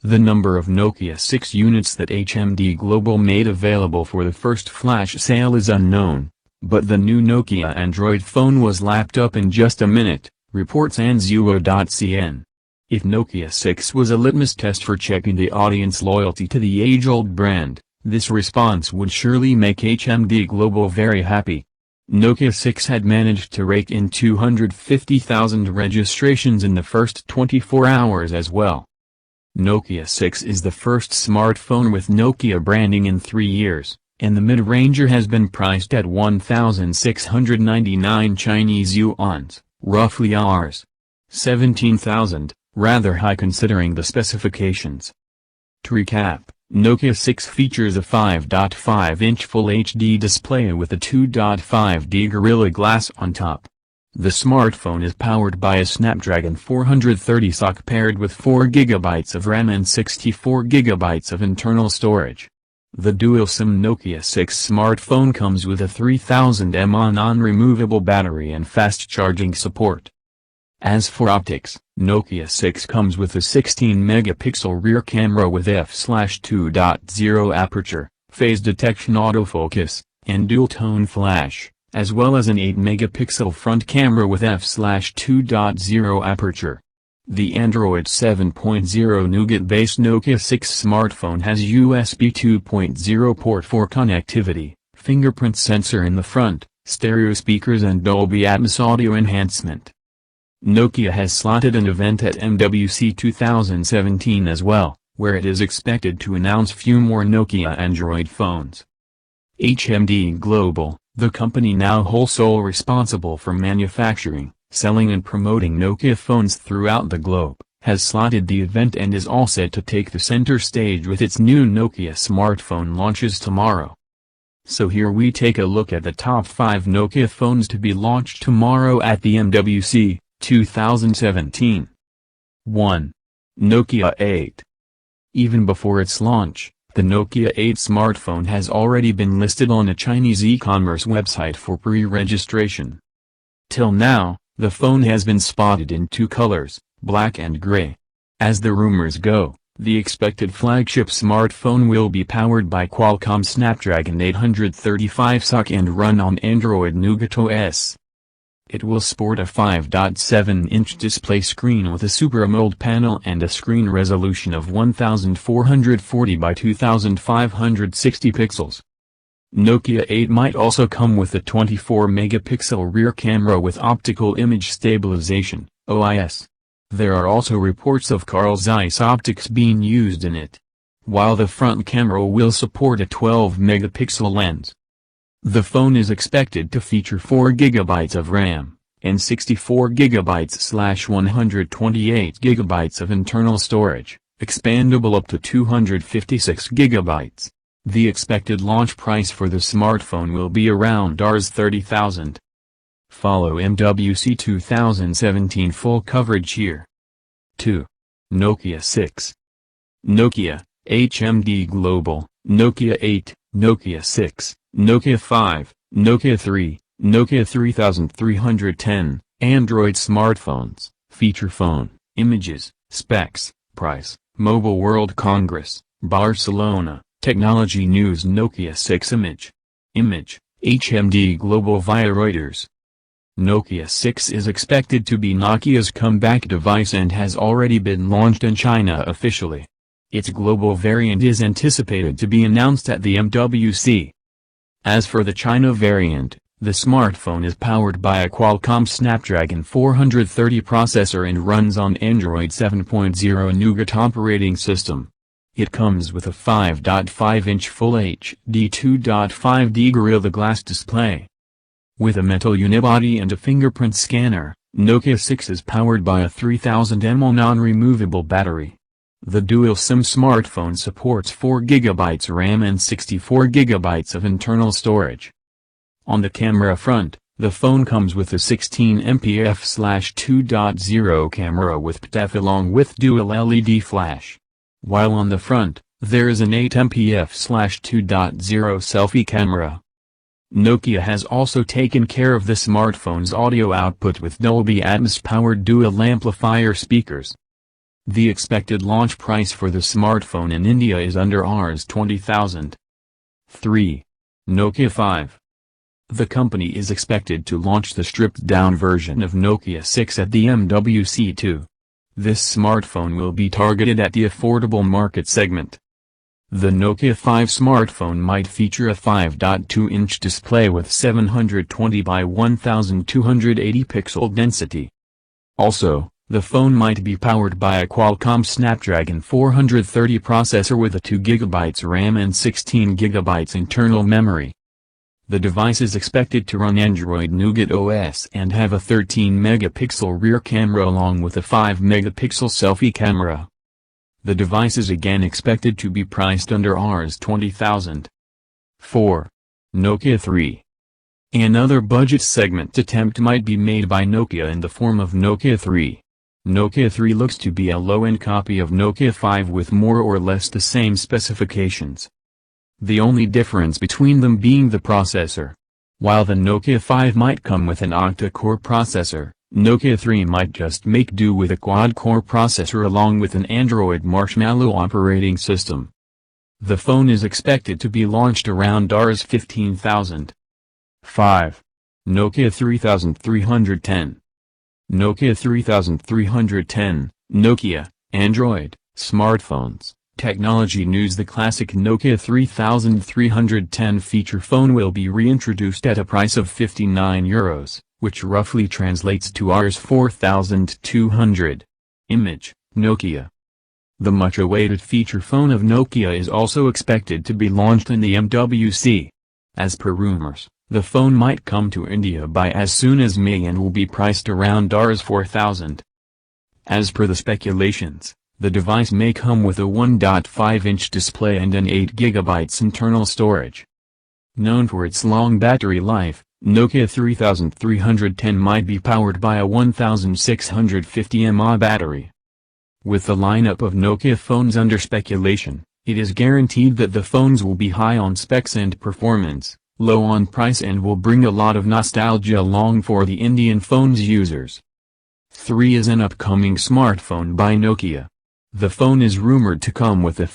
The number of Nokia 6 units that HMD Global made available for the first flash sale is unknown, but the new Nokia Android phone was lapped up in just a minute, reports Anzuo.cn. If Nokia 6 was a litmus test for checking the audience loyalty to the age-old brand, this response would surely make HMD Global very happy. Nokia 6 had managed to rake in 250,000 registrations in the first 24 hours as well. Nokia 6 is the first smartphone with Nokia branding in 3 years, and the mid-ranger has been priced at 1,699 Chinese yuans, roughly Rs. 17,000, rather high considering the specifications. To recap, Nokia 6 features a 5.5-inch Full HD display with a 2.5D Gorilla Glass on top. The smartphone is powered by a Snapdragon 430 SoC paired with 4 GB of RAM and 64 GB of internal storage. The dual-SIM Nokia 6 smartphone comes with a 3000 mAh non-removable battery and fast charging support. As for optics, Nokia 6 comes with a 16-megapixel rear camera with f/2.0 aperture, phase detection autofocus, and dual-tone flash, as well as an 8-megapixel front camera with f/2.0 aperture. The Android 7.0 Nougat-based Nokia 6 smartphone has USB 2.0 port for connectivity, fingerprint sensor in the front, stereo speakers and Dolby Atmos audio enhancement. Nokia has slotted an event at MWC 2017 as well, where it is expected to announce few more Nokia Android phones. HMD Global, the company now wholesale responsible for manufacturing, selling and promoting Nokia phones throughout the globe, has slotted the event and is all set to take the center stage with its new Nokia smartphone launches tomorrow. So here we take a look at the top 5 Nokia phones to be launched tomorrow at the MWC 2017. 1. Nokia 8. Even before its launch, the Nokia 8 smartphone has already been listed on a Chinese e-commerce website for pre-registration. Till now, the phone has been spotted in two colors, black and gray. As the rumors go, the expected flagship smartphone will be powered by Qualcomm Snapdragon 835 SoC and run on Android Nougat OS. It will sport a 5.7-inch display screen with a Super AMOLED panel and a screen resolution of 1440 by 2560 pixels. Nokia 8 might also come with a 24-megapixel rear camera with optical image stabilization, OIS. There are also reports of Carl Zeiss optics being used in it, while the front camera will support a 12-megapixel lens. The phone is expected to feature 4 GB of RAM, and 64 GB/128 GB of internal storage, expandable up to 256 GB. The expected launch price for the smartphone will be around Rs 30,000. Follow MWC 2017 full coverage here. 2. Nokia 6. Nokia, HMD Global, Nokia 8, Nokia 6, Nokia 5, Nokia 3, Nokia 3310, Android smartphones, feature phone, images, specs, price, Mobile World Congress, Barcelona, Technology News Nokia 6 Image, HMD Global via Reuters. Nokia 6 is expected to be Nokia's comeback device and has already been launched in China officially. Its global variant is anticipated to be announced at the MWC. As for the China variant, the smartphone is powered by a Qualcomm Snapdragon 430 processor and runs on Android 7.0 Nougat operating system. It comes with a 5.5-inch Full HD 2.5D Gorilla Glass display. With a metal unibody and a fingerprint scanner, Nokia 6 is powered by a 3000 mAh non-removable battery. The dual SIM smartphone supports 4 GB RAM and 64 GB of internal storage. On the camera front, the phone comes with a 16MP f/2.0 camera with PTEF along with dual LED flash. While on the front, there is an 8MP f/2.0 selfie camera. Nokia has also taken care of the smartphone's audio output with Dolby Atmos-powered dual amplifier speakers. The expected launch price for the smartphone in India is under Rs 20,000. 3. Nokia 5. The company is expected to launch the stripped-down version of Nokia 6 at the MWC 2. This smartphone will be targeted at the affordable market segment. The Nokia 5 smartphone might feature a 5.2-inch display with 720 by 1280 pixel density. Also, the phone might be powered by a Qualcomm Snapdragon 430 processor with a 2 GB RAM and 16 GB internal memory. The device is expected to run Android Nougat OS and have a 13-megapixel rear camera along with a 5-megapixel selfie camera. The device is again expected to be priced under Rs 20,000. 4. Nokia 3. Another budget segment attempt might be made by Nokia in the form of Nokia 3. Nokia 3 looks to be a low-end copy of Nokia 5 with more or less the same specifications. The only difference between them being the processor. While the Nokia 5 might come with an octa-core processor, Nokia 3 might just make do with a quad-core processor along with an Android Marshmallow operating system. The phone is expected to be launched around Rs 15,000. 5. Nokia 3310. Nokia 3310, Nokia, Android, smartphones, Technology News. The classic Nokia 3310 feature phone will be reintroduced at a price of €59, which roughly translates to Rs 4,200. Image, Nokia. The much-awaited feature phone of Nokia is also expected to be launched in the MWC. As per rumors, the phone might come to India by as soon as May and will be priced around Rs 4,000. As per the speculations, the device may come with a 1.5-inch display and an 8 GB internal storage. Known for its long battery life, Nokia 3310 might be powered by a 1650 mAh battery. With the lineup of Nokia phones under speculation, it is guaranteed that the phones will be high on specs and performance, low on price, and will bring a lot of nostalgia along for the Indian phones users. 3 is an upcoming smartphone by Nokia. The phone is rumored to come with a